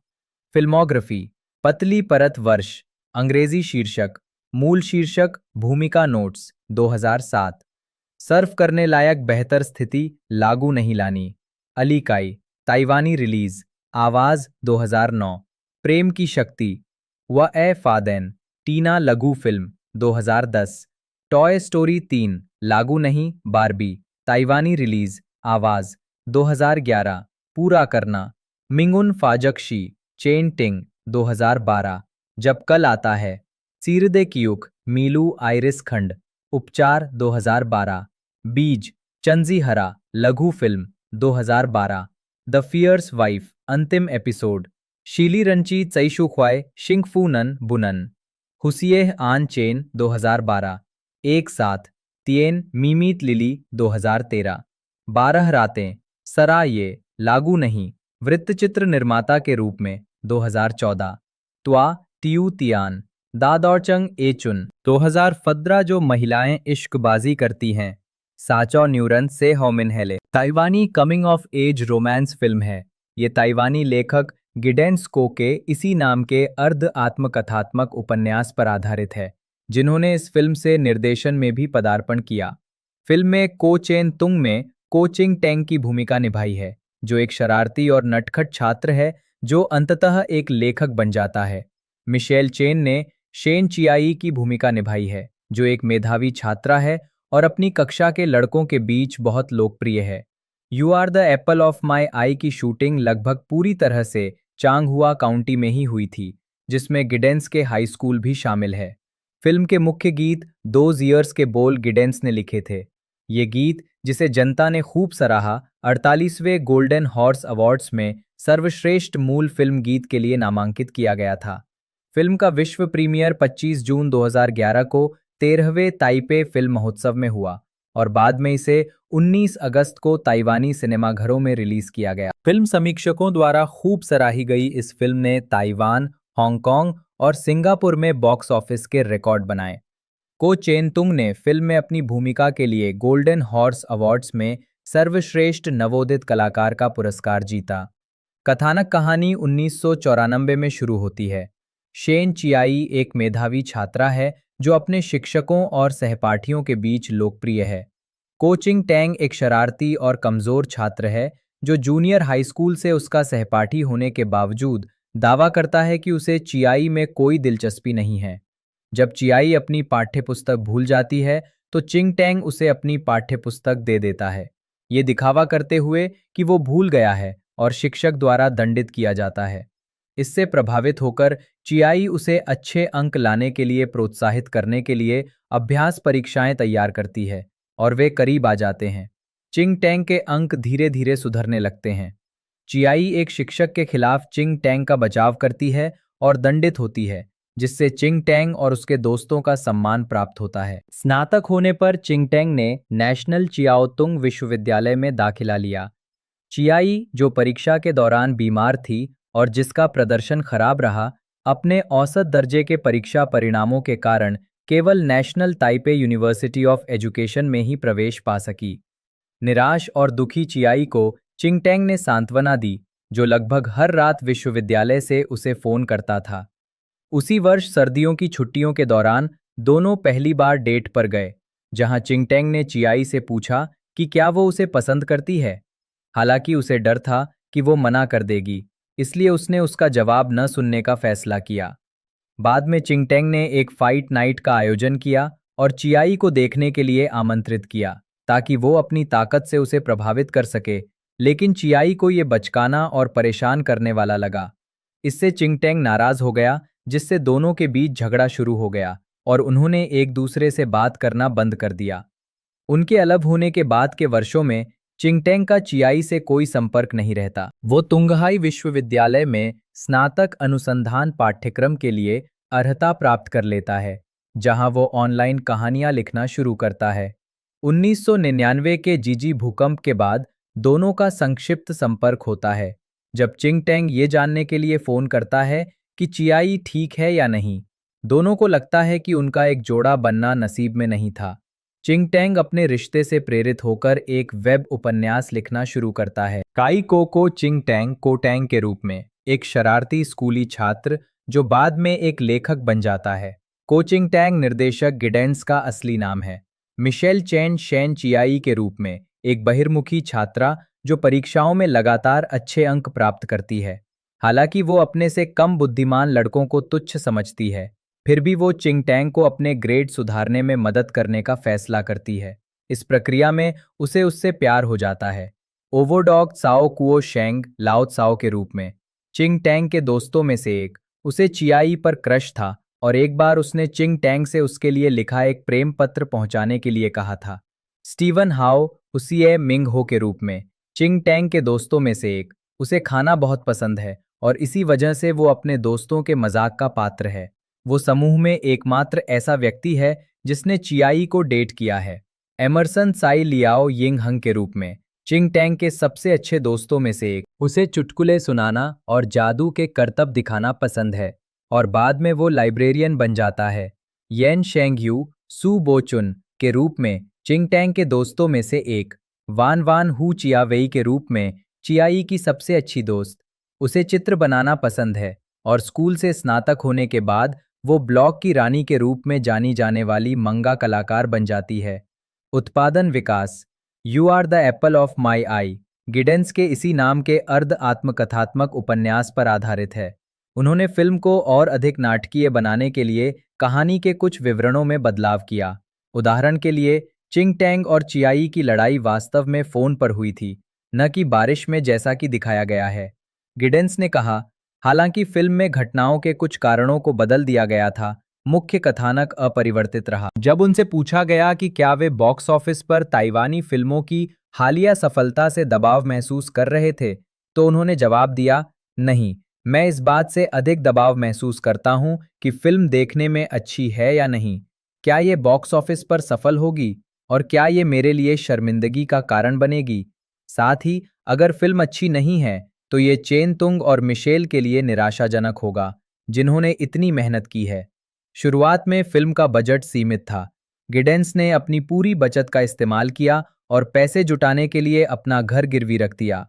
फिल्मोग्राफी पतली परत वर्ष अंग्रेजी शीर्षक मूल शीर्षक भूमिका नोट्स 2007 सर्फ करने लायक बेहतर स्थिति लागू नहीं लानी अली काई ताइवानी रिलीज आवाज 2009 प्रेम की शक्ति व ए फादेन टीना लघु फिल्म 2010 टॉय स्टोरी 3 लागू नहीं बारबी ताइवानी रिलीज आवाज 2011 पूरा करना मिंगुन फाजकशी चेन टिंग 2012 जब कल आता है सीरदे कियुक मीलू आइरिस खंड उपचार 2012 बीज चंजी हरा लघु फिल्म 2012 द फियर्स वाइफ अंतिम एपिसोड शीली रंची चैशुख्वाई शिंगफूनन बुनन हुसिये आन चेन 2012 एक साथ तिएन मीमीत लिली 2013 12 रातें सरा ये लागू नहीं वृत्तचित्र निर्माता के रूप में 2014 त्वा टियू तियान दादौचंग एचुन 2015 जो महिलाएं इश्कबाजी करती हैं साचो न्यूरन से होमिन हेले ताइवानी coming of age romance film है। ये ताइवानी लेखक गिडेंस को के इसी नाम के अर्ध आत्मकथात्मक उपन्यास पर आधारित है जिन्होंने इस फिल्म से निर्देशन में भी पदार्पण किया। फिल्म में को चेन तुंग में को चिंग टेंग की भूमिका निभाई है जो एक शरारती और नटखट छात्र है जो अंततः एक लेखक बन जाता है। मिशेल चेन ने शेन चियाई की भूमिका निभाई है जो एक मेधावी छात्रा है और अपनी कक्षा के लड़कों के बीच बहुत लोकप्रिय है। You are the apple of my eye की शूटिंग लगभग पूरी तरह से चांगहुआ काउंटी में ही हुई थी जिसमें गिडेंस के हाई स्कूल भी शामिल है। फिल्म के मुख्य गीत दोज ईयर्स के बोल गिडेंस ने लिखे थे। ये गीत जिसे जनता ने खूब सराहा 48वें गोल्डन हॉर्स अवार्ड्स में सर्वश्रेष्ठ मूल फिल्म गीत के लिए नामांकित किया गया था। फिल्म का विश्व प्रीमियर 25 जून 2011 को 13वें ताइपे फिल्म महोत्सव में हुआ और बाद में इसे 19 अगस्त को ताइवानी सिनेमाघरों में रिलीज किया गया। फिल्म समीक्षकों द्वारा खूब सराही गई इस फिल्म ने ताइवान, हांगकांग और सिंगापुर में बॉक्स ऑफिस के रिकॉर्ड बनाए। को चेन तुंग ने फिल्म में अपनी भूमिका के लिए गोल्डन हॉर्स अवार्ड्स में सर्वश्रेष्ठ नवोदित कलाकार का पुरस्कार जीता। कथानक कहानी 1994 में शुरू होती है। शेन चियाई एक मेधावी छात्रा है जो अपने शिक्षकों और सहपाठियों के बीच लोकप्रिय है। को चिंग टेंग एक शरारती और कमजोर छात्र है जो जूनियर हाई स्कूल से उसका सहपाठी होने के बावजूद दावा करता है कि उसे चियाई में कोई दिलचस्पी नहीं है। जब चियाई अपनी पाठ्यपुस्तक भूल जाती है तो चिंग टेंग उसे अपनी पाठ्यपुस्तक दे देता है, ये दिखावा करते हुए कि वो भूल गया है और शिक्षक द्वारा दंडित किया जाता है। इससे प्रभावित होकर चियाई उसे अच्छे अंक लाने के लिए प्रोत्साहित करने के लिए अभ्यास परीक्षाएं तैयार करती है और वे करीब आ जाते हैं। चिंग टेंग के अंक धीरे धीरे सुधरने लगते हैं। चियाई एक शिक्षक के खिलाफ चिंग टेंग का बचाव करती है और दंडित होती है जिससे चिंग टेंग और उसके दोस्तों का सम्मान प्राप्त होता है। स्नातक होने पर चिंग टेंग ने नेशनल चियाओतुंग विश्वविद्यालय में दाखिला लिया। चियाई जो परीक्षा के दौरान बीमार थी और जिसका प्रदर्शन खराब रहा, अपने औसत दर्जे के परीक्षा परिणामों के कारण केवल national Taipei university of education में ही प्रवेश पा सकी। निराश और दुखी चियाई को चिंग टेंग ने सांत्वना दी जो लगभग हर रात विश्वविद्यालय से उसे फोन करता था। उसी वर्ष सर्दियों की छुट्टियों के दौरान दोनों पहली बार डेट पर गए जहां चिंग टेंग ने चियाई से पूछा कि क्या वो उसे पसंद करती है। हालांकि उसे डर था कि वो मना कर देगी, इसलिए उसने उसका जवाब न सुनने का फैसला किया। बाद में चिंग टेंग ने एक फाइट नाइट का आयोजन किया और चियाई को देखने के लिए आमंत्रित किया ताकि वो अपनी ताकत से उसे प्रभावित कर सके, लेकिन चियाई को ये बचकाना और परेशान करने वाला लगा। इससे चिंग टेंग नाराज हो गया जिससे दोनों के बीच झगड़ा शुरू हो गया और उन्होंने एक दूसरे से बात करना बंद कर दिया। उनके अलग होने के बाद के वर्षों में चिंग टेंग का चियाई से कोई संपर्क नहीं रहता। वो तुंगहाई विश्वविद्यालय में स्नातक अनुसंधान पाठ्यक्रम के लिए अर्हता प्राप्त कर लेता है जहां वो ऑनलाइन कहानियां लिखना शुरू करता है। 1999 के जीजी भूकंप के बाद दोनों का संक्षिप्त संपर्क होता है, जब चिंग टैंग ये जानने के लिए फोन करता है कि चियाई ठीक है या नहीं। दोनों को लगता है कि उनका एक जोड़ा बनना नसीब में नहीं था। चिंग टैंग अपने रिश्ते से प्रेरित होकर एक वेब उपन्यास लिखना शुरू करता है, काई को चिंग टैंग कोटैंग के रूप में, एक शरारती स्कूली छात्र जो बाद में एक लेखक बन जाता है। कोचिंग टैंग निर्देशक गिडेंस का असली नाम है। मिशेल चेन शेन चियाई के रूप में, एक बहिर्मुखी छात्रा जो परीक्षाओं में लगातार अच्छे अंक प्राप्त करती है। हालांकि वो अपने से कम बुद्धिमान लड़कों को तुच्छ समझती है, फिर भी वो चिंग टैंग को अपने ग्रेड सुधारने में मदद करने का फैसला करती है। इस प्रक्रिया में उसे उससे प्यार हो जाता है। ओवरडॉग साओ कुओ शेंग लाओ त्साओ के रूप में, चिंग टैंग के दोस्तों में से एक, उसे चियाई पर क्रश था और एक बार उसने चिंग टैंग से उसके लिए लिखा एक प्रेम पत्र पहुंचाने के लिए कहा था। स्टीवन हाओ हुसिए मिंग हो के रूप में, चिंग टैंग के दोस्तों में से एक, उसे खाना बहुत पसंद है और इसी वजह से वो अपने दोस्तों के मजाक का पात्र है। वो समूह में एकमात्र ऐसा व्यक्ति है जिसने चियाई को डेट किया है। एमरसन साई लियाओ यिंग हंग के रूप में, चिंग टैंग के सबसे अच्छे दोस्तों में से एक, उसे चुटकुले सुनाना और जादू के करतब दिखाना पसंद है और बाद में वो लाइब्रेरियन बन जाता है। येन शेंगयू सू बोचुन के रूप में, चिंग टैंग के दोस्तों में से एक, वान वान हु चियावेई के रूप में, चियाई की सबसे अच्छी दोस्त, उसे चित्र बनाना पसंद है और स्कूल से स्नातक होने के बाद वो ब्लॉग की रानी के रूप में जानी जाने वाली मंगा कलाकार बन जाती है। उत्पादन विकास, you are the apple of my eye Giddens के इसी नाम के अर्ध आत्मकथात्मक उपन्यास पर आधारित है। उन्होंने फिल्म को और अधिक नाटकीय बनाने के लिए कहानी के कुछ विवरणों में बदलाव किया। उदाहरण के लिए, चिंग टैंग और चियाई की लड़ाई वास्तव में फोन पर हुई थी, न कि बारिश में जैसा कि दिखाया गया है। गिडेंस ने कहा, हालांकि फिल्म में घटनाओं के कुछ कारणों को बदल दिया गया था, मुख्य कथानक अपरिवर्तित रहा। जब उनसे पूछा गया कि क्या वे बॉक्स ऑफिस पर ताइवानी फिल्मों की हालिया सफलता से दबाव महसूस कर रहे थे, तो उन्होंने जवाब दिया, नहीं, मैं इस बात से अधिक दबाव महसूस करता हूं कि फिल्म देखने में अच्छी है या नहीं, क्या ये बॉक्स ऑफिस पर सफल होगी और क्या ये मेरे लिए शर्मिंदगी का कारण बनेगी। साथ ही अगर फिल्म अच्छी नहीं है तो ये चेन तुंग और मिशेल के लिए निराशाजनक होगा, जिन्होंने इतनी मेहनत की है। शुरुआत में फिल्म का बजट सीमित था। गिडेंस ने अपनी पूरी बचत का इस्तेमाल किया और पैसे जुटाने के लिए अपना घर गिरवी रख दिया,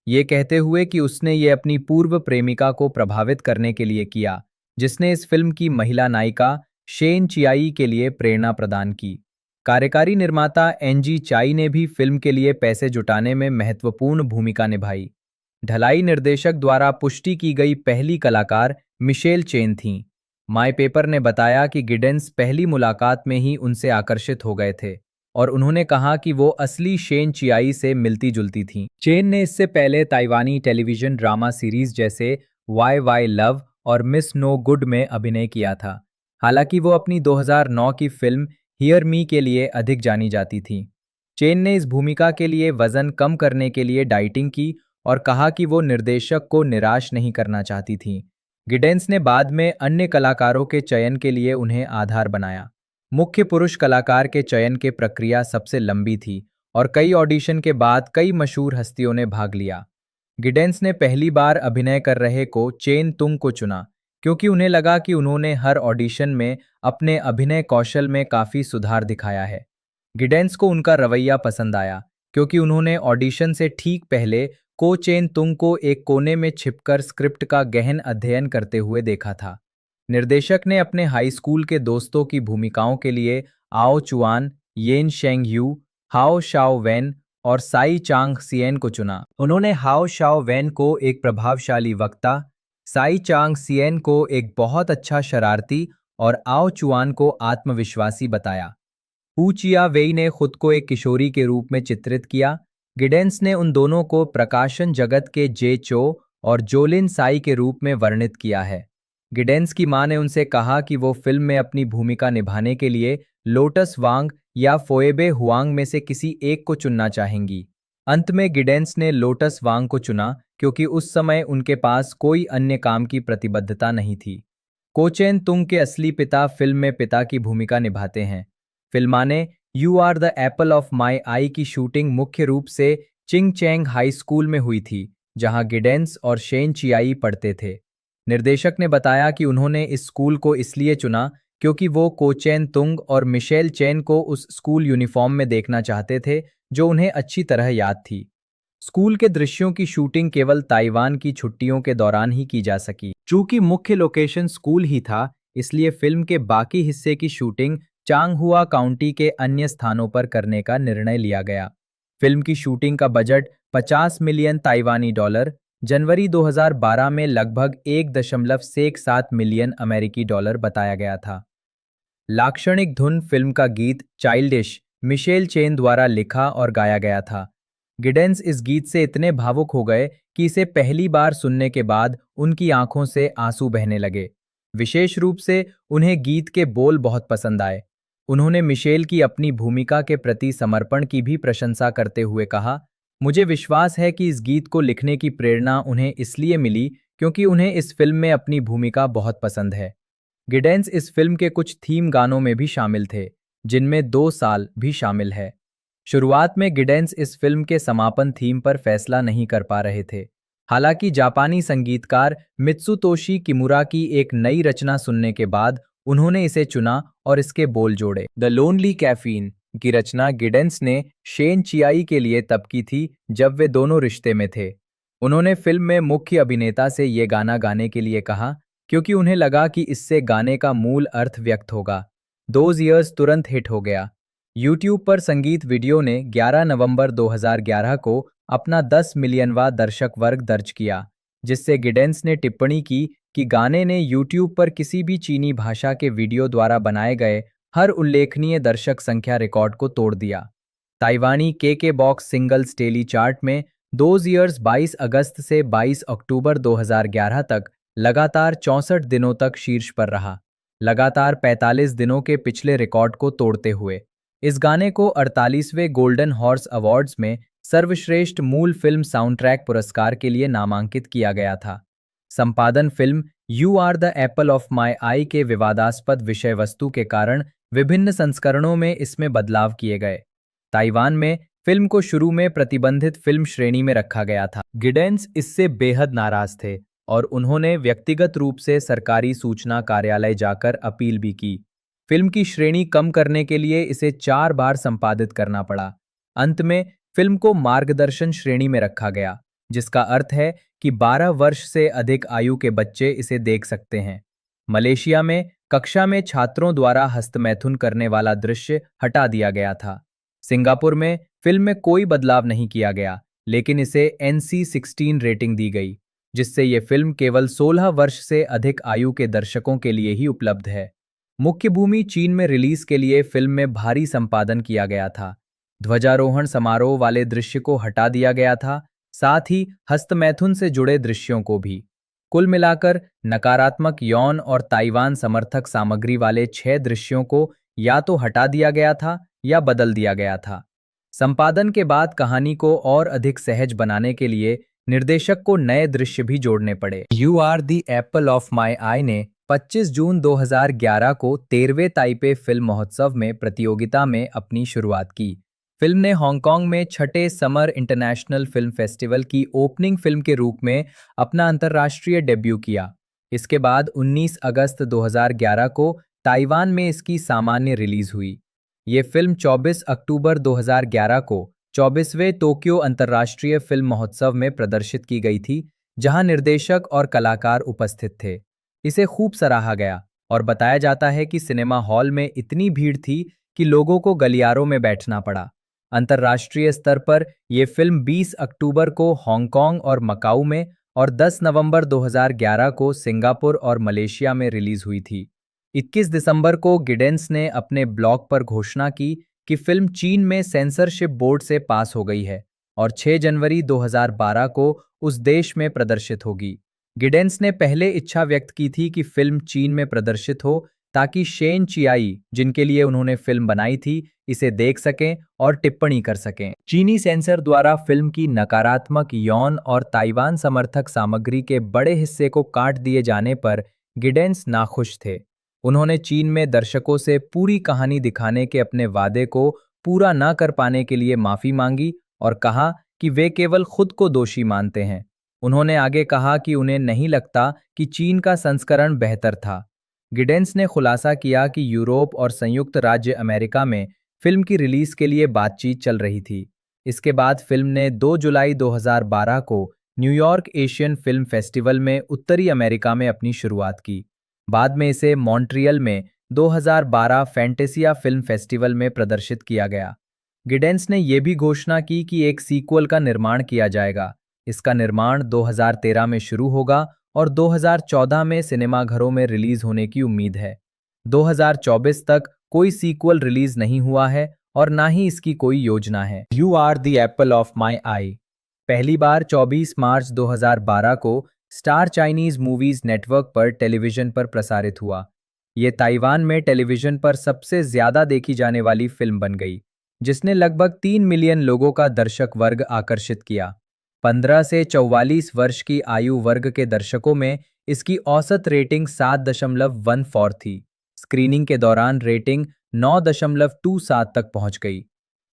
ये कहते हुए कि उसने ये अपनी पूर्व प्रेमिका को प्रभावित करने के लिए किया, जिसने इस फिल्म की महिला नायिका शेन चियाई के लिए प्रेरणा प्रदान की। कार्यकारी निर्माता एनजी चाई ने भी फिल्म के लिए पैसे जुटाने में महत्वपूर्ण भूमिका निभाई। ढलाई निर्देशक द्वारा पुष्टि की गई पहली कलाकार मिशेल चेन थीं। माय पेपर ने बताया कि गिडेंस पहली मुलाकात में ही उनसे आकर्षित हो गए थे और उन्होंने कहा कि वो असली शेन चियाई से मिलती जुलती थीं। चेन ने इससे पहले ताइवानी टेलीविजन ड्रामा सीरीज जैसे वाई वाई लव और मिस नो गुड में अभिनय किया था। हालांकि वो अपनी 2009 की फिल्म हियर मी के लिए अधिक जानी जाती थीं। चेन ने इस भूमिका के लिए वजन कम करने के लिए डाइटिंग की और कहा कि वो निर्देशक को निराश नहीं करना चाहती थीं। गिडेंस ने बाद में अन्य कलाकारों के चयन के लिए उन्हें आधार बनाया। मुख्य पुरुष कलाकार के चयन की प्रक्रिया सबसे लंबी थी और कई ऑडिशन के बाद कई मशहूर हस्तियों ने भाग लिया। गिडेंस ने पहली बार अभिनय कर रहे को चेन तुंग को चुना क्योंकि उन्हें लगा कि उन्होंने हर ऑडिशन में अपने अभिनय कौशल में काफी सुधार दिखाया है। गिडेंस को उनका रवैया पसंद आया क्योंकि उन्होंने ऑडिशन से ठीक पहले को चेन तुंग को एक कोने में छिपकर स्क्रिप्ट का गहन अध्ययन करते हुए देखा था। निर्देशक ने अपने हाई स्कूल के दोस्तों की भूमिकाओं के लिए आओ चुआन, येन शेंग यू, हाओ शाओ वैन और साई चांग सियन को चुना। उन्होंने हाओ शाओ वैन को एक प्रभावशाली वक्ता, साई चांग सियन को एक बहुत अच्छा शरारती और आओ चुआन को आत्मविश्वासी बताया। हू चिया वेई ने खुद को एक किशोरी के रूप में चित्रित किया। गिडेंस ने उन दोनों को प्रकाशन जगत के जे चो और जोलिन साई के रूप में वर्णित किया है। गिडेंस की मां ने उनसे कहा कि वो फिल्म में अपनी भूमिका निभाने के लिए लोटस वांग या फोएबे हुआंग में से किसी एक को चुनना चाहेंगी। अंत में गिडेंस ने लोटस वांग को चुना क्योंकि उस समय उनके पास कोई अन्य काम की प्रतिबद्धता नहीं थी। को चेन तुंग के असली पिता फिल्म में पिता की भूमिका निभाते हैं। फिल्माने you are the apple of my eye की शूटिंग मुख्य रूप से चिंग चैंग हाई स्कूल में हुई थी, जहां गिडेंस और शेन चियाई पढ़ते थे। निर्देशक ने बताया कि उन्होंने इस स्कूल को इसलिए चुना क्योंकि वो को चेन तुंग और मिशेल चेन को उस स्कूल यूनिफॉर्म में देखना चाहते थे जो उन्हें अच्छी तरह याद थी। स्कूल के दृश्यों की शूटिंग केवल ताइवान की छुट्टियों के दौरान ही की जा सकी। चूंकि मुख्य लोकेशन स्कूल ही था, इसलिए फिल्म के बाकी हिस्से की शूटिंग चांगहुआ काउंटी के अन्य स्थानों पर करने का निर्णय लिया गया। फिल्म की शूटिंग का बजट 50 मिलियन ताइवानी डॉलर, जनवरी 2012 में लगभग 1.17 मिलियन अमेरिकी डॉलर बताया गया था। लाक्षणिक धुन फिल्म का गीत चाइल्डिश मिशेल चेन द्वारा लिखा और गाया गया था। गिडेंस इस गीत से इतने भावुक हो गए कि इसे पहली बार सुनने के बाद उनकी आंखों से आंसू बहने लगे। विशेष रूप से उन्हें गीत के बोल बहुत पसंद आए। उन्होंने मिशेल की अपनी भूमिका के प्रति समर्पण की भी प्रशंसा करते हुए कहा, मुझे विश्वास है कि इस गीत को लिखने की प्रेरणा उन्हें इसलिए मिली क्योंकि उन्हें इस फिल्म में अपनी भूमिका बहुत पसंद है। गिडेंस इस फिल्म के कुछ थीम गानों में भी शामिल थे, जिनमें 2 साल भी शामिल है। शुरुआत में गिडेंस इस फिल्म के समापन थीम पर फैसला नहीं कर पा रहे थे। हालांकि जापानी संगीतकार मित्सुतोशी किमुरा की एक नई रचना सुनने के बाद उन्होंने इसे चुना और इसके बोल जोड़े। द लोनली कैफीन की रचना गिडेंस ने शेन चियाई के लिए तब की थी जब वे दोनों रिश्ते में थे। उन्होंने फिल्म में मुख्य अभिनेता से ये गाना गाने के लिए कहा क्योंकि उन्हें लगा कि इससे गाने का मूल अर्थ व्यक्त होगा। दोज ईयर्स तुरंत हिट हो गया। यूट्यूब पर संगीत वीडियो ने 11 नवंबर 2011 को अपना 10 मिलियनवां दर्शक वर्ग दर्ज किया, जिससे गिडेंस ने टिप्पणी की कि गाने ने यूट्यूब पर किसी भी चीनी भाषा के वीडियो द्वारा बनाए गए हर उल्लेखनीय दर्शक संख्या रिकॉर्ड को तोड़ दिया। ताइवानी के बॉक्स सिंगल्स डेली चार्ट में दोज ईयर्स 22 अगस्त से 22 अक्टूबर 2011 तक लगातार 64 दिनों तक शीर्ष पर रहा, लगातार 45 दिनों के पिछले रिकॉर्ड को तोड़ते हुए। इस गाने को 48वें गोल्डन हॉर्स अवार्ड्स में सर्वश्रेष्ठ मूल फिल्म साउंडट्रैक पुरस्कार के लिए नामांकित किया गया था। संपादन film you are the apple of my eye के विवादास्पद विषय वस्तु के कारण विभिन्न संस्करणों में इसमें बदलाव किए गए। ताइवान में फिल्म को शुरू में प्रतिबंधित फिल्म श्रेणी में रखा गया था। गिडेंस इससे बेहद नाराज थे और उन्होंने व्यक्तिगत रूप से सरकारी सूचना कार्यालय जाकर अपील भी की। फिल्म की श्रेणी कम करने के लिए इसे 4 बार संपादित करना पड़ा। अंत में फिल्म को मार्गदर्शन श्रेणी में रखा गया, जिसका अर्थ है कि 12 वर्ष से अधिक आयु के बच्चे इसे देख सकते हैं। मलेशिया में कक्षा में छात्रों द्वारा हस्तमैथुन करने वाला दृश्य हटा दिया गया था। सिंगापुर में फिल्म में कोई बदलाव नहीं किया गया, लेकिन इसे NC-16 रेटिंग दी गई, जिससे ये फिल्म केवल 16 वर्ष से अधिक आयु के दर्शकों के लिए ही उपलब्ध है। मुख्य भूमि चीन में रिलीज के लिए फिल्म में भारी संपादन किया गया था। ध्वजारोहण समारोह वाले दृश्य को हटा दिया गया था, साथ ही हस्तमैथुन से जुड़े दृश्यों को भी। कुल मिलाकर नकारात्मक यौन और ताइवान समर्थक सामग्री वाले 6 दृश्यों को या तो हटा दिया गया था या बदल दिया गया था। संपादन के बाद कहानी को और अधिक सहज बनाने के लिए निर्देशक को नए दृश्य भी जोड़ने पड़े। You are the apple of my eye ने 25 जून 2011 को 13वें ताइपे फिल्म महोत्सव में प्रतियोगिता में अपनी शुरुआत की। फिल्म ने हांगकांग में 6ठे समर इंटरनेशनल फिल्म फेस्टिवल की ओपनिंग फिल्म के रूप में अपना अंतर्राष्ट्रीय डेब्यू किया। इसके बाद 19 अगस्त 2011 को ताइवान में इसकी सामान्य रिलीज हुई। ये फिल्म 24 अक्टूबर 2011 को 24वें टोक्यो अंतर्राष्ट्रीय फिल्म महोत्सव में प्रदर्शित की गई थी, जहां निर्देशक और कलाकार उपस्थित थे। इसे खूब सराहा गया और बताया जाता है कि सिनेमा हॉल में इतनी भीड़ थी कि लोगों को गलियारों में बैठना पड़ा। अंतर्राष्ट्रीय स्तर पर यह फिल्म 20 अक्टूबर को हांगकांग और मकाऊ में और 10 नवंबर 2011 को सिंगापुर और मलेशिया में रिलीज हुई थी। 21 दिसंबर को गिडेंस ने अपने ब्लॉग पर घोषणा की कि फिल्म चीन में सेंसरशिप बोर्ड से पास हो गई है और 6 जनवरी 2012 को उस देश में प्रदर्शित होगी। गिडेंस ने पहले इच्छा व्यक्त की थी कि फिल्म चीन में प्रदर्शित हो ताकि शेन चियाई, जिनके लिए उन्होंने फिल्म बनाई थी, इसे देख सकें और टिप्पणी कर सकें। चीनी सेंसर द्वारा फिल्म की नकारात्मक यौन और ताइवान समर्थक सामग्री के बड़े हिस्से को काट दिए जाने पर गिडेंस नाखुश थे। उन्होंने चीन में दर्शकों से पूरी कहानी दिखाने के अपने वादे को पूरा न कर पाने के लिए माफी मांगी और कहा कि वे केवल खुद को दोषी मानते हैं। उन्होंने आगे कहा कि उन्हें नहीं लगता कि चीन का संस्करण बेहतर था। गिडेंस ने खुलासा किया कि यूरोप और संयुक्त राज्य अमेरिका में फिल्म की रिलीज के लिए बातचीत चल रही थी। इसके बाद फिल्म ने 2 जुलाई 2012 को न्यूयॉर्क एशियन फिल्म फेस्टिवल में उत्तरी अमेरिका में अपनी शुरुआत की। बाद में इसे मॉन्ट्रियल में 2012 फैंटेसिया फिल्म फेस्टिवल में प्रदर्शित किया गया। गिडेंस ने यह भी घोषणा की कि एक सीक्वल का निर्माण किया जाएगा। इसका निर्माण 2013 में शुरू होगा और 2014 में सिनेमाघरों में रिलीज होने की उम्मीद है। 2024 तक कोई सीक्वल रिलीज नहीं हुआ है और ना ही इसकी कोई योजना है। You are the apple of my eye पहली बार 24 मार्च 2012 को स्टार चाइनीज मूवीज नेटवर्क पर टेलीविजन पर प्रसारित हुआ। ये ताइवान में टेलीविजन पर सबसे ज्यादा देखी जाने वाली फिल्म बन गई, जिसने लगभग 3 मिलियन लोगों का दर्शक वर्ग आकर्षित किया। 15 से 44 वर्ष की आयु वर्ग के दर्शकों में इसकी औसत रेटिंग 7.14 थी। स्क्रीनिंग के दौरान रेटिंग 9.27 तक पहुंच गई।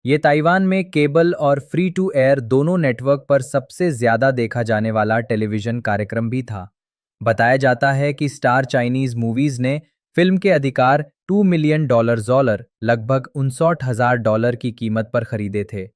ये ताइवान में केबल और फ्री टू एयर दोनों नेटवर्क पर सबसे ज्यादा देखा जाने वाला टेलीविजन कार्यक्रम भी था। बताया जाता है कि स्टार चाइनीज मूवीज ने फिल्म के अधिकार $2 मिलियन लगभग $59,000 की कीमत पर खरीदे थे।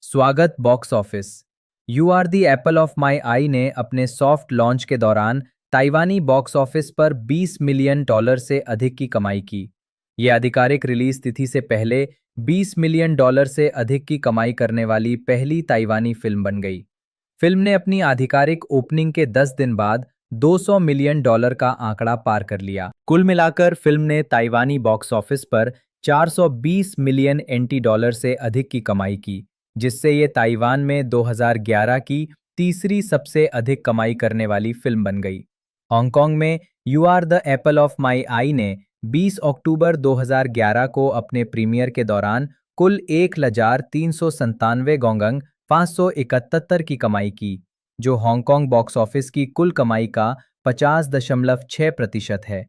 स्वागत box office. You are the apple of my eye ने अपने सॉफ्ट लॉन्च के दौरान ताइवानी बॉक्स ऑफिस पर $20 मिलियन से अधिक की कमाई की। यह आधिकारिक रिलीज तिथि से पहले $20 मिलियन से अधिक की कमाई करने वाली पहली ताइवानी फिल्म बन गई। फिल्म ने अपनी आधिकारिक ओपनिंग के 10 दिन बाद $200 मिलियन का आंकड़ा पार कर लिया। कुल मिलाकर फिल्म ने ताइवानी बॉक्स ऑफिस पर $420 मिलियन से अधिक की कमाई की, जिससे ये ताइवान में 2011 की तीसरी सबसे अधिक कमाई करने वाली फिल्म बन गई। हांगकांग में you are the apple of my eye ने 20 अक्टूबर 2011 को अपने प्रीमियर के दौरान कुल 1,397 गोंगंग 571 की कमाई की, जो हांगकांग बॉक्स ऑफिस की कुल कमाई का 50.6% है।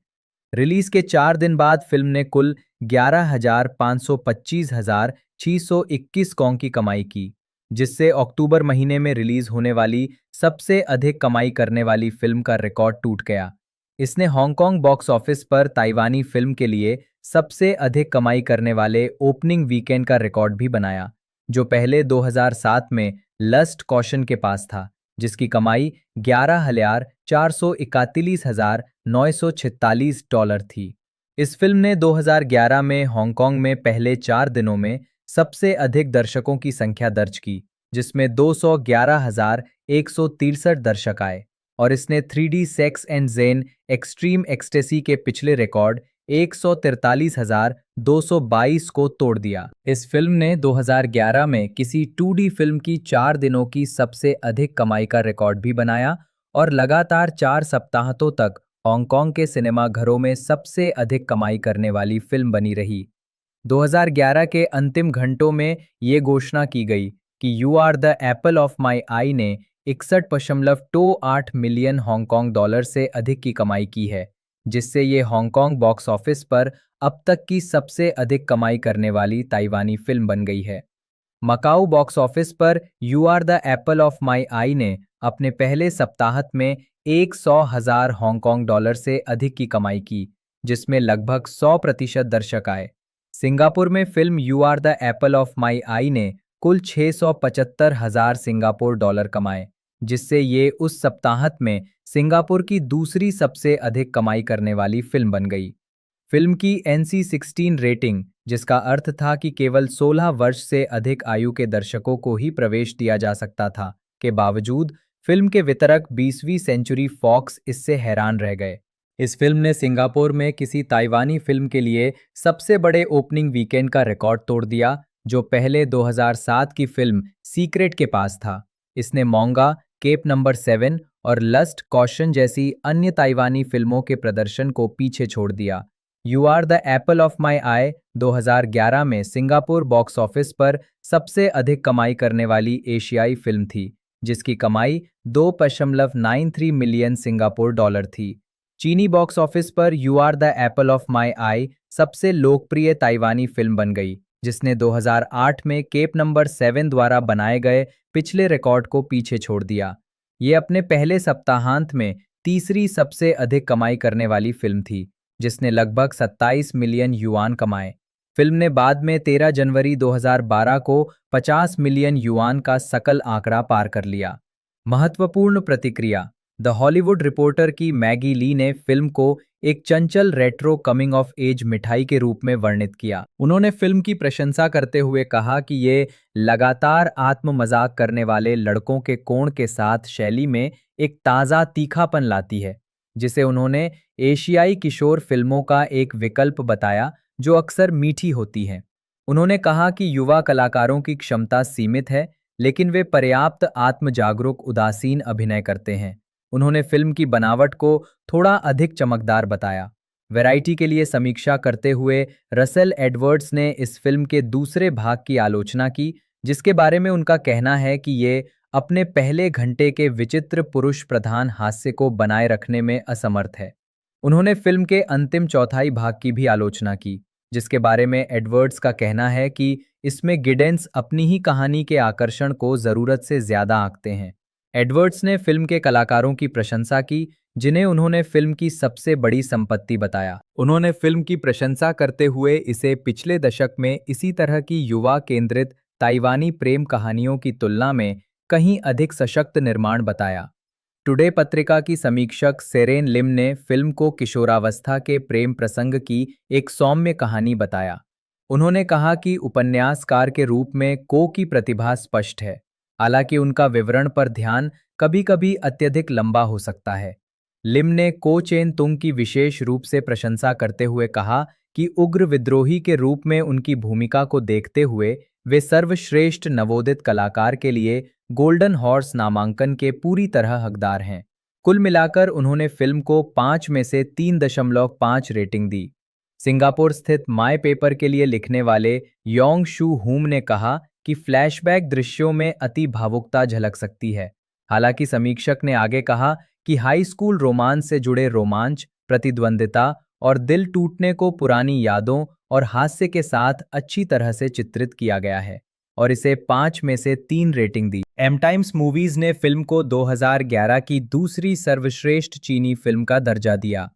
रिलीज के 4 दिन बाद फिल्म ने कुल 11,525,621 गोंग की कमाई की, जिससे अक्टूबर महीने में रिलीज होने वाली सबसे अधिक कमाई करने वाली फिल्म का रिकॉर्ड टूट गया। इसने हांगकांग बॉक्स ऑफिस पर ताइवानी फिल्म के लिए सबसे अधिक कमाई करने वाले ओपनिंग वीकेंड का रिकॉर्ड भी बनाया, जो पहले 2007 में लस्ट कॉशन के पास था, जिसकी कमाई $11,441,946 थी। इस फिल्म ने 2011 में हांगकांग में पहले 4 दिनों में सबसे अधिक दर्शकों की संख्या दर्ज की, जिसमें 211,163 दर्शक आए, और इसने 3D sex and Zen extreme ecstasy के पिछले रिकॉर्ड 143,222 को तोड़ दिया। इस फिल्म ने 2011 में किसी 2D फिल्म की 4 दिनों की सबसे अधिक कमाई का रिकॉर्ड भी बनाया और लगातार 4 सप्ताहों तक हांगकांग के सिनेमाघरों में सबसे अधिक कमाई करने वाली फिल्म बनी रही। 2011 के अंतिम घंटों में ये घोषणा की गई कि you are the apple of my eye ने 61.28 मिलियन हांगकांग डॉलर से अधिक की कमाई की है, जिससे ये हांगकांग बॉक्स ऑफिस पर अब तक की सबसे अधिक कमाई करने वाली ताइवानी फिल्म बन गई है। मकाऊ बॉक्स ऑफिस पर you are the apple of my eye ने अपने पहले सप्ताह में 100,000 हांगकांग डॉलर से अधिक की कमाई की, जिसमें लगभग 100% दर्शक आए। सिंगापुर में film you are the apple of my eye ने कुल 675,000 सिंगापुर डॉलर कमाए, जिससे ये उस सप्ताह में सिंगापुर की दूसरी सबसे अधिक कमाई करने वाली फिल्म बन गई। फिल्म की NC-16 रेटिंग, जिसका अर्थ था कि केवल 16 वर्ष से अधिक आयु के दर्शकों को ही प्रवेश दिया जा सकता था, के बावजूद फिल्म के वितरक 20वीं सेंचुरी फॉक्स इससे हैरान रह गए। इस फिल्म ने सिंगापुर में किसी ताइवानी फिल्म के लिए सबसे बड़े ओपनिंग वीकेंड का रिकॉर्ड तोड़ दिया, जो पहले 2007 की फिल्म सीक्रेट के पास था। इसने मोंगा, केप नंबर 7 और लस्ट कॉशन जैसी अन्य ताइवानी फिल्मों के प्रदर्शन को पीछे छोड़ दिया। You are the apple of my eye 2011 में सिंगापुर बॉक्स ऑफिस पर सबसे अधिक कमाई करने वाली एशियाई फिल्म थी, जिसकी कमाई 2.93 मिलियन सिंगापुर डॉलर थी। चीनी बॉक्स ऑफिस पर you are the apple of my eye सबसे लोकप्रिय ताइवानी फिल्म बन गई, जिसने 2008 में केप नंबर 7 द्वारा बनाए गए पिछले रिकॉर्ड को पीछे छोड़ दिया। ये अपने पहले सप्ताहांत में तीसरी सबसे अधिक कमाई करने वाली फिल्म थी, जिसने लगभग 27 मिलियन युआन कमाए। फिल्म ने बाद में 13 जनवरी 2012 को 50 मिलियन युआन का सकल आंकड़ा पार कर लिया। महत्वपूर्ण प्रतिक्रिया। द हॉलीवुड रिपोर्टर की मैगी ली ने फिल्म को एक चंचल रेट्रो कमिंग ऑफ एज मिठाई के रूप में वर्णित किया। उन्होंने फिल्म की प्रशंसा करते हुए कहा कि ये लगातार आत्म मजाक करने वाले लड़कों के कोण के साथ शैली में एक ताज़ा तीखापन लाती है, जिसे उन्होंने एशियाई किशोर फिल्मों का एक विकल्प बताया जो अक्सर मीठी होती हैं। उन्होंने कहा कि युवा कलाकारों की क्षमता सीमित है, लेकिन वे पर्याप्त आत्मजागरूक उदासीन अभिनय करते हैं। उन्होंने फिल्म की बनावट को थोड़ा अधिक चमकदार बताया। वैरायटी के लिए समीक्षा करते हुए रसेल एडवर्ड्स ने इस फिल्म के दूसरे भाग की आलोचना की, जिसके बारे में उनका कहना है कि ये अपने पहले घंटे के विचित्र पुरुष प्रधान हास्य को बनाए रखने में असमर्थ है। उन्होंने फिल्म के अंतिम चौथाई भाग की भी आलोचना की, जिसके बारे में एडवर्ड्स का कहना है कि इसमें गिडेंस अपनी ही कहानी के आकर्षण को ज़रूरत से ज़्यादा आंकते हैं। एडवर्ड्स ने फिल्म के कलाकारों की प्रशंसा की, जिन्हें उन्होंने फिल्म की सबसे बड़ी संपत्ति बताया। उन्होंने फिल्म की प्रशंसा करते हुए इसे पिछले दशक में इसी तरह की युवा केंद्रित ताइवानी प्रेम कहानियों की तुलना में कहीं अधिक सशक्त निर्माण बताया। टुडे पत्रिका की समीक्षक सेरेन लिम ने फिल्म को किशोरावस्था के प्रेम प्रसंग की एक सौम्य कहानी बताया। उन्होंने कहा कि उपन्यासकार के रूप में को की प्रतिभा स्पष्ट है, हालांकि उनका विवरण पर ध्यान कभी-कभी अत्यधिक लंबा हो सकता है। लिम ने को चेन तुंग की विशेष रूप से प्रशंसा करते हुए कहा कि उग्र विद्रोही के रूप में उनकी भूमिका को देखते हुए वे सर्वश्रेष्ठ नवोदित कलाकार के लिए गोल्डन हॉर्स नामांकन के पूरी तरह हकदार हैं। कुल मिलाकर उन्होंने फिल्म को 5 में से 3.5 रेटिंग दी। सिंगापुर स्थित माय पेपर के लिए लिखने वाले योंग शू हुम ने कहा कि फ्लैशबैक दृश्यों में अति भावुकता झलक सकती है। हालांकि समीक्षक ने आगे कहा कि हाई स्कूल रोमांस से जुड़े रोमांच, प्रतिद्वंदिता और दिल टूटने को पुरानी यादों और हास्य के साथ अच्छी तरह से चित्रित किया गया है, और इसे 5 में से 3 रेटिंग दी। एम टाइम्स मूवीज ने फिल्म को 2011 की दूसरी सर्वश्रेष्ठ चीनी फिल्म का दर्जा दिया।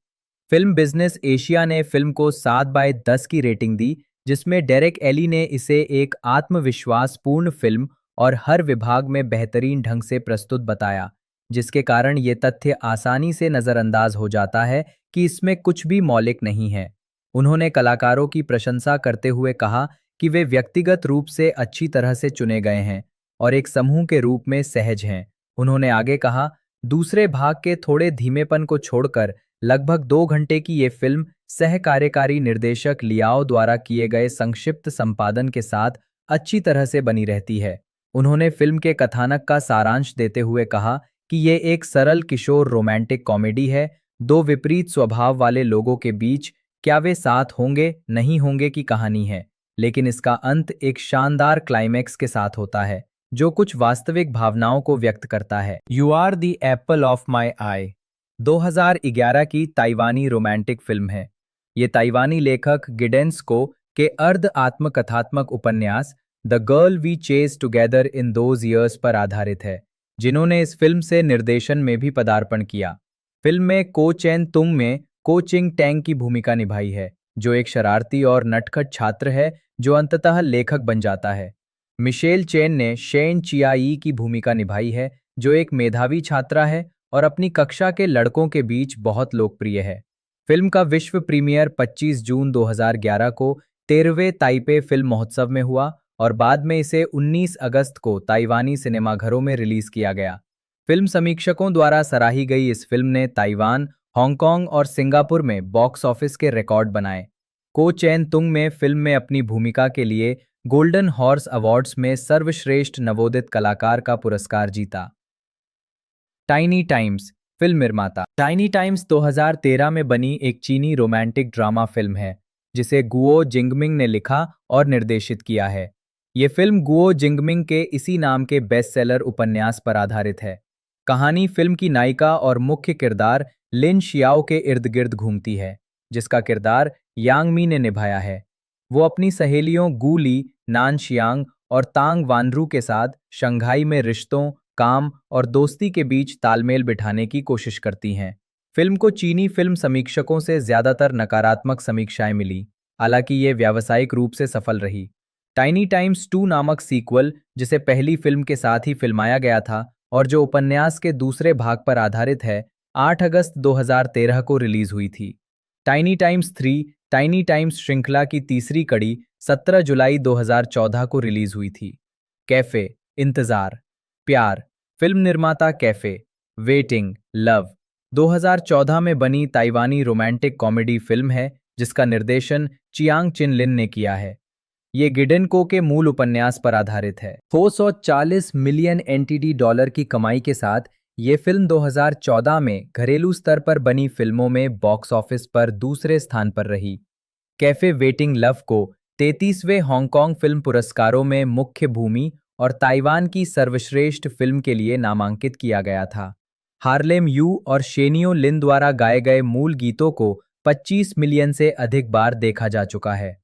फिल्म बिजनेस एशिया ने फिल्म को 7/10 की रेटिंग दी, जिसमें डेरेक एली ने इसे एक आत्मविश्वासपूर्ण फिल्म और हर विभाग में बेहतरीन ढंग से प्रस्तुत बताया, जिसके कारण ये तथ्य आसानी से नज़रअंदाज हो जाता है कि इसमें कुछ भी मौलिक नहीं है। उन्होंने कलाकारों की प्रशंसा करते हुए कहा कि वे व्यक्तिगत रूप से अच्छी तरह से चुने गए हैं और एक समूह के रूप में सहज हैं। उन्होंने आगे कहा, दूसरे भाग के थोड़े धीमेपन को छोड़कर लगभग 2 घंटे की ये फिल्म सह कार्यकारी निर्देशक लियाओ द्वारा किए गए संक्षिप्त संपादन के साथ अच्छी तरह से बनी रहती है। उन्होंने फिल्म के कथानक का सारांश देते हुए कहा कि ये एक सरल किशोर रोमांटिक कॉमेडी है, दो विपरीत स्वभाव वाले लोगों के बीच क्या वे साथ होंगे नहीं होंगे की कहानी है, लेकिन इसका अंत एक शानदार क्लाइमैक्स के साथ होता है जो कुछ वास्तविक भावनाओं को व्यक्त करता है। You are the apple of my eye 2011 की ताइवानी रोमांटिक फिल्म है। ये ताइवानी लेखक गिडेंस को के अर्ध आत्मकथात्मक उपन्यास the girl we chase together in those years पर आधारित है, जिन्होंने इस फिल्म से निर्देशन में भी पदार्पण किया। फिल्म में को चेन तुंग में को चिंग टैंग की भूमिका निभाई है, जो एक शरारती और नटखट छात्र है जो अंततः लेखक बन जाता है। मिशेल चेन ने शेन चियाई की भूमिका निभाई है, जो एक मेधावी छात्रा है और अपनी कक्षा के लड़कों के बीच बहुत लोकप्रिय है। फिल्म का विश्व प्रीमियर 25 जून 2011 को 13वें ताइपे फिल्म महोत्सव में हुआ और बाद में इसे 19 अगस्त को ताइवानी सिनेमाघरों में रिलीज किया गया। फिल्म समीक्षकों द्वारा सराही गई इस फिल्म ने ताइवान, हांगकांग और सिंगापुर में बॉक्स ऑफिस के रिकॉर्ड बनाए। को चेन तुंग में फिल्म में अपनी भूमिका के लिए गोल्डन हॉर्स अवार्ड्स में सर्वश्रेष्ठ नवोदित कलाकार का पुरस्कार जीता। टाइनी टाइम्स फिल्म निर्माता। टाइनी टाइम्स 2013 में बनी एक चीनी रोमांटिक ड्रामा फिल्म है, जिसे गुओ जिंगमिंग ने लिखा और निर्देशित किया है। ये फिल्म गुओ जिंगमिंग के इसी नाम के बेस्टसेलर उपन्यास पर आधारित है। कहानी फिल्म की नायिका और मुख्य किरदार लिन शियाओ के इर्द गिर्द घूमती है, जिसका किरदार यांग मी ने निभाया है। वो अपनी सहेलियों गू ली, नान शियांग और तांग वानरू के साथ शंघाई में रिश्तों, काम और दोस्ती के बीच तालमेल बिठाने की कोशिश करती हैं। फिल्म को चीनी फिल्म समीक्षकों से ज्यादातर नकारात्मक समीक्षाएं मिली, हालांकि ये व्यावसायिक रूप से सफल रही। टाइनी टाइम्स 2 नामक सीक्वल, जिसे पहली फिल्म के साथ ही फिल्माया गया था और जो उपन्यास के दूसरे भाग पर आधारित है, 8 अगस्त 2013 को रिलीज हुई थी। टाइनी टाइम्स 3 टाइनी टाइम्स श्रृंखला की तीसरी कड़ी 17 जुलाई 2014 को रिलीज हुई थी। कैफे, इंतजार, प्यार, फिल्म निर्माता कैफे, वेटिंग, लव 2014 में बनी ताइवानी रोमांटिक कॉमेडी फिल्म है जिसका निर्देशन चियांग चिन लिन ने किया है। ये गिडेन को के मूल उपन्यास पर आधारित है। 440 मिलियन एनटीडी डॉलर की कमाई के साथ ये फिल्म 2014 में घरेलू स्तर पर बनी फिल्मों में बॉक्स ऑफिस पर दूसरे स्थान पर रही। कैफे वेटिंग लव को 33वें हांगकांग फिल्म पुरस्कारों में मुख्य भूमि और ताइवान की सर्वश्रेष्ठ फिल्म के लिए नामांकित किया गया था। हार्लेम यू और शेनियो लिन द्वारा गाए गए मूल गीतों को 25 मिलियन से अधिक बार देखा जा चुका है।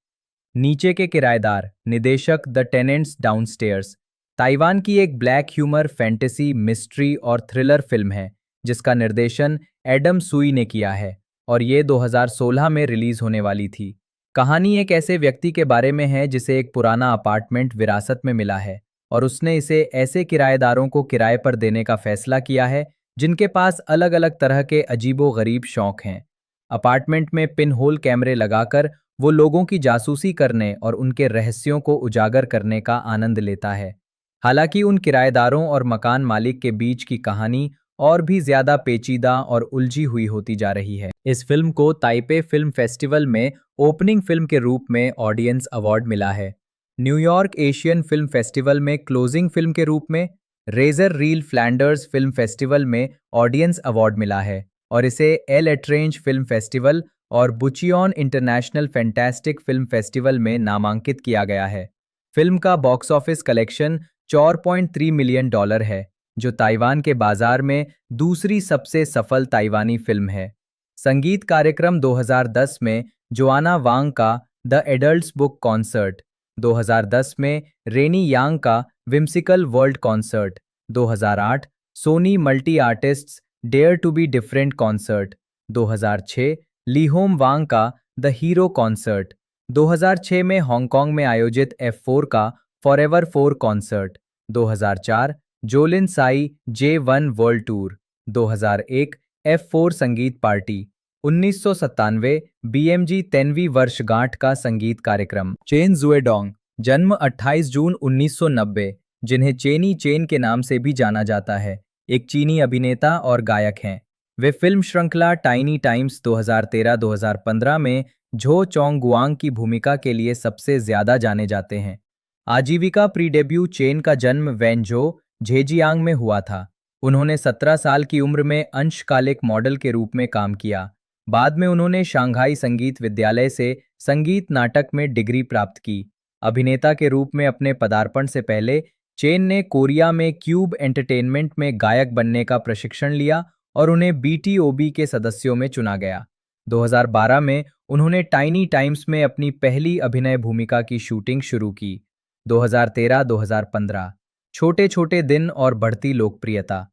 नीचे के किराएदार, निदेशक द टेनेंट्स डाउनस्टेयर्स ताइवान की एक ब्लैक ह्यूमर फैंटेसी मिस्ट्री और थ्रिलर फिल्म है जिसका निर्देशन एडम सुई ने किया है और ये 2016 में रिलीज होने वाली थी। कहानी एक ऐसे व्यक्ति के बारे में है जिसे एक पुराना अपार्टमेंट विरासत में मिला है और उसने इसे ऐसे किराएदारों को किराए पर देने का फैसला किया है जिनके पास अलग अलग तरह के अजीबो-गरीब शौक हैं। अपार्टमेंट में पिन होल कैमरे लगाकर वो लोगों की जासूसी करने और उनके रहस्यों को उजागर करने का आनंद लेता है। हालांकि उन किराएदारों और मकान मालिक के बीच की कहानी और भी ज्यादा पेचीदा और उलझी हुई होती जा रही है। इस फिल्म को ताइपे फिल्म फेस्टिवल में ओपनिंग फिल्म के रूप में ऑडियंस अवार्ड मिला है। न्यूयॉर्क एशियन फिल्म फेस्टिवल में क्लोजिंग फिल्म के रूप में, razor reel Flanders film festival में ऑडियंस अवार्ड मिला है और इसे एल एट्रेंज फिल्म फेस्टिवल और Bucheon international fantastic film festival में नामांकित किया गया है। फिल्म का बॉक्स ऑफिस कलेक्शन $4.3 मिलियन है, जो ताइवान के बाजार में दूसरी सबसे सफल ताइवानी फिल्म है। संगीत कार्यक्रम 2010 में जोआना वांग का द एडल्ट्स बुक कॉन्सर्ट, 2010 में रेनी यांग का whimsical world concert, 2008 Sony multi artists dare to be different concert, 2006 Leehom Wang का द हीरो कॉन्सर्ट, 2006 में हांगकांग में आयोजित F4 का forever 4 concert, 2004 Jolin Sai J1 world tour, 2001 F4 संगीत party, 1997 BMG 10वीं वर्षगांठ का संगीत कार्यक्रम। चेन जुएडोंग, जन्म 28 जून 1990, जिन्हें चेनी चेन के नाम से भी जाना जाता है, एक चीनी अभिनेता और गायक हैं। वे फिल्म श्रृंखला टाइनी टाइम्स 2013-2015 में झो चोंग गुआंग की भूमिका के लिए सबसे ज्यादा जाने जाते हैं। आजीविका प्री डेब्यू चेन का जन्म वैनझो झेजियांग में हुआ था। उन्होंने 17 साल की उम्र में अंशकालिक मॉडल के रूप में काम किया। बाद में उन्होंने शंघाई संगीत विद्यालय से संगीत नाटक में डिग्री प्राप्त की। अभिनेता के रूप में अपने पदार्पण से पहले चेन ने कोरिया में क्यूब एंटरटेनमेंट में गायक बनने का प्रशिक्षण लिया और उन्हें BTOB के सदस्यों में चुना गया। 2012 में उन्होंने टाइनी टाइम्स में अपनी पहली अभिनय भूमिका की शूटिंग शुरू की। 2013-2015 छोटे छोटे दिन और बढ़ती लोकप्रियता।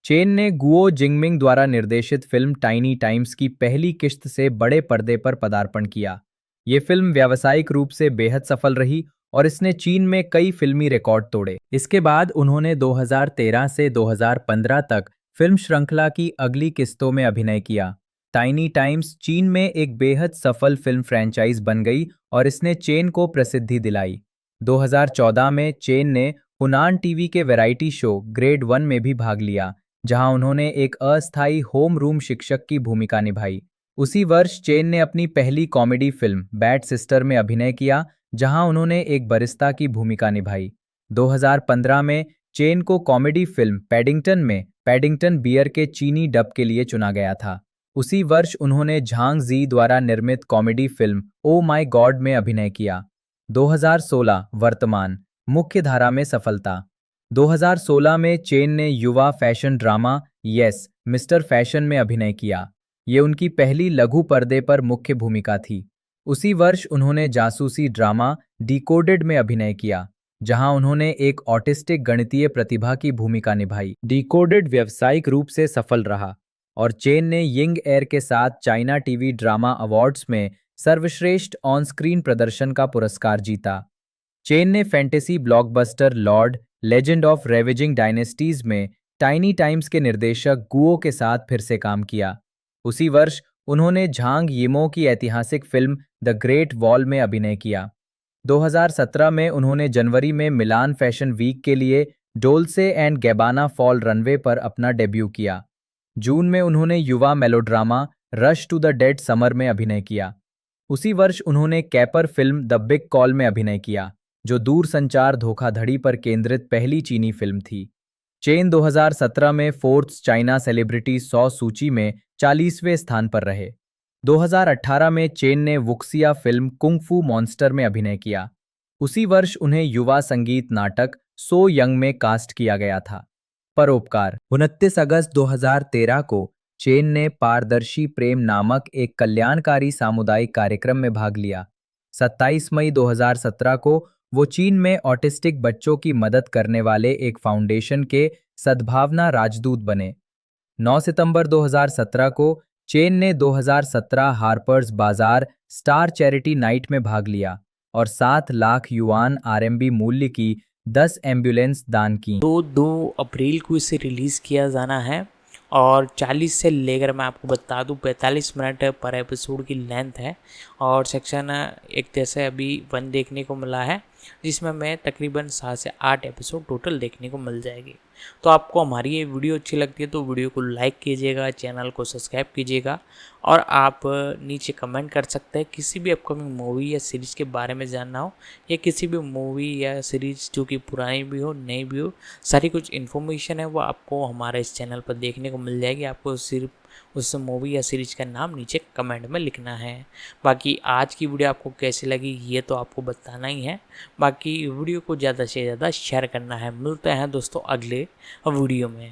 चेन ने गुओ जिंगमिंग द्वारा निर्देशित फिल्म टाइनी टाइम्स की पहली किश्त से बड़े पर्दे पर पदार्पण किया। ये फिल्म व्यावसायिक रूप से बेहद सफल रही और इसने चीन में कई फिल्मी रिकॉर्ड तोड़े। इसके बाद उन्होंने 2013 से 2015 तक फिल्म श्रृंखला की अगली किस्तों में अभिनय किया। टाइनी टाइम्स चीन में एक बेहद सफल फिल्म फ्रेंचाइज बन गई और इसने चेन को प्रसिद्धि दिलाई। 2014 में चेन ने हुनान टीवी के वैरायटी शो ग्रेड 1 में भी भाग लिया, जहां उन्होंने एक अस्थायी होम रूम शिक्षक की भूमिका निभाई। उसी वर्ष चेन ने अपनी पहली कॉमेडी फिल्म बैड सिस्टर में अभिनय किया, जहां उन्होंने एक बरिस्ता की भूमिका निभाई। 2015 में चेन को कॉमेडी फिल्म पैडिंगटन में पैडिंगटन बियर के चीनी डब के लिए चुना गया था। उसी वर्ष उन्होंने झांग जी द्वारा निर्मित comedy film oh my God में अभिनय किया। 2016 वर्तमान मुख्य धारा में सफलता। 2016 में चेन ने युवा fashion drama yes mister fashion में अभिनय किया। ये उनकी पहली लघु पर्दे पर मुख्य भूमिका थी। उसी वर्ष उन्होंने जासूसी ड्रामा डिकोडेड में अभिनय किया, जहां उन्होंने एक ऑटिस्टिक गणितीय प्रतिभा की भूमिका निभाई। डिकोडेड व्यावसायिक रूप से सफल रहा और चेन ने यिंग एयर के साथ चाइना टीवी ड्रामा अवार्ड्स में सर्वश्रेष्ठ ऑन स्क्रीन प्रदर्शन का पुरस्कार जीता। चेन ने fantasy blockbuster lord legend of ravaging dynasties में टाइनी टाइम्स के निर्देशक गुओ के साथ फिर से काम किया। उसी वर्ष उन्होंने झांग यिमो की ऐतिहासिक फिल्म द ग्रेट वॉल में अभिनय किया। 2017 में उन्होंने जनवरी में मिलान फैशन वीक के लिए Dolce and Gabbana fall runway पर अपना डेब्यू किया। जून में उन्होंने युवा melodrama rush to the dead summer में अभिनय किया। उसी वर्ष उन्होंने caper film the big call में अभिनय किया, जो दूरसंचार धोखाधड़ी पर केंद्रित पहली चीनी फिल्म थी। चेन 2017 में फोर्ब्स चाइना सेलिब्रिटी 100 सूची में 40वें स्थान पर रहे। 2018 में चेन ने वुक्सिया फिल्म कुंग फू मॉन्स्टर में अभिनय किया। उसी वर्ष उन्हें युवा संगीत नाटक सो यंग में कास्ट किया गया था। परोपकार 29 अगस्त 2013 को चेन ने पारदर्शी प्रेम नामक एक कल्याणकारी सामुदायिक कार्यक्रम में भाग लिया। 27 मई 2017 को वो चीन में ऑटिस्टिक बच्चों की मदद करने वाले एक फाउंडेशन के सद्भावना राजदूत बने। 9 सितंबर 2017 को चेन ने 2017 हार्पर्स बाजार स्टार चैरिटी नाइट में भाग लिया और 7 लाख युआन आरएमबी मूल्य की 10 एम्बुलेंस दान की। 2 अप्रैल को इसे रिलीज़ किया जाना है और 40 से लेकर मैं आपको बता दूं 45 मिनट पर एपिसोड की लेंथ है और सेक्शन एक जैसे अभी 1 देखने को मिला है, जिसमें मैं तकरीबन 7 से 8 एपिसोड टोटल देखने को मिल जाएगी। तो आपको हमारी ये वीडियो अच्छी लगती है तो वीडियो को लाइक कीजिएगा, चैनल को सब्सक्राइब कीजिएगा और आप नीचे कमेंट कर सकते हैं किसी भी अपकमिंग मूवी या सीरीज़ के बारे में जानना हो या किसी भी मूवी या सीरीज़ जो कि पुरानी भी हो नई भी हो, सारी कुछ इन्फॉर्मेशन है वो आपको हमारे इस चैनल पर देखने को मिल जाएगी। आपको सिर्फ उस मूवी या सीरीज़ का नाम नीचे कमेंट में लिखना है। बाकी आज की वीडियो आपको कैसी लगी ये तो आपको बताना ही है। बाकी वीडियो को ज़्यादा से ज़्यादा शेयर करना है। मिलते हैं दोस्तों अगले वीडियो में।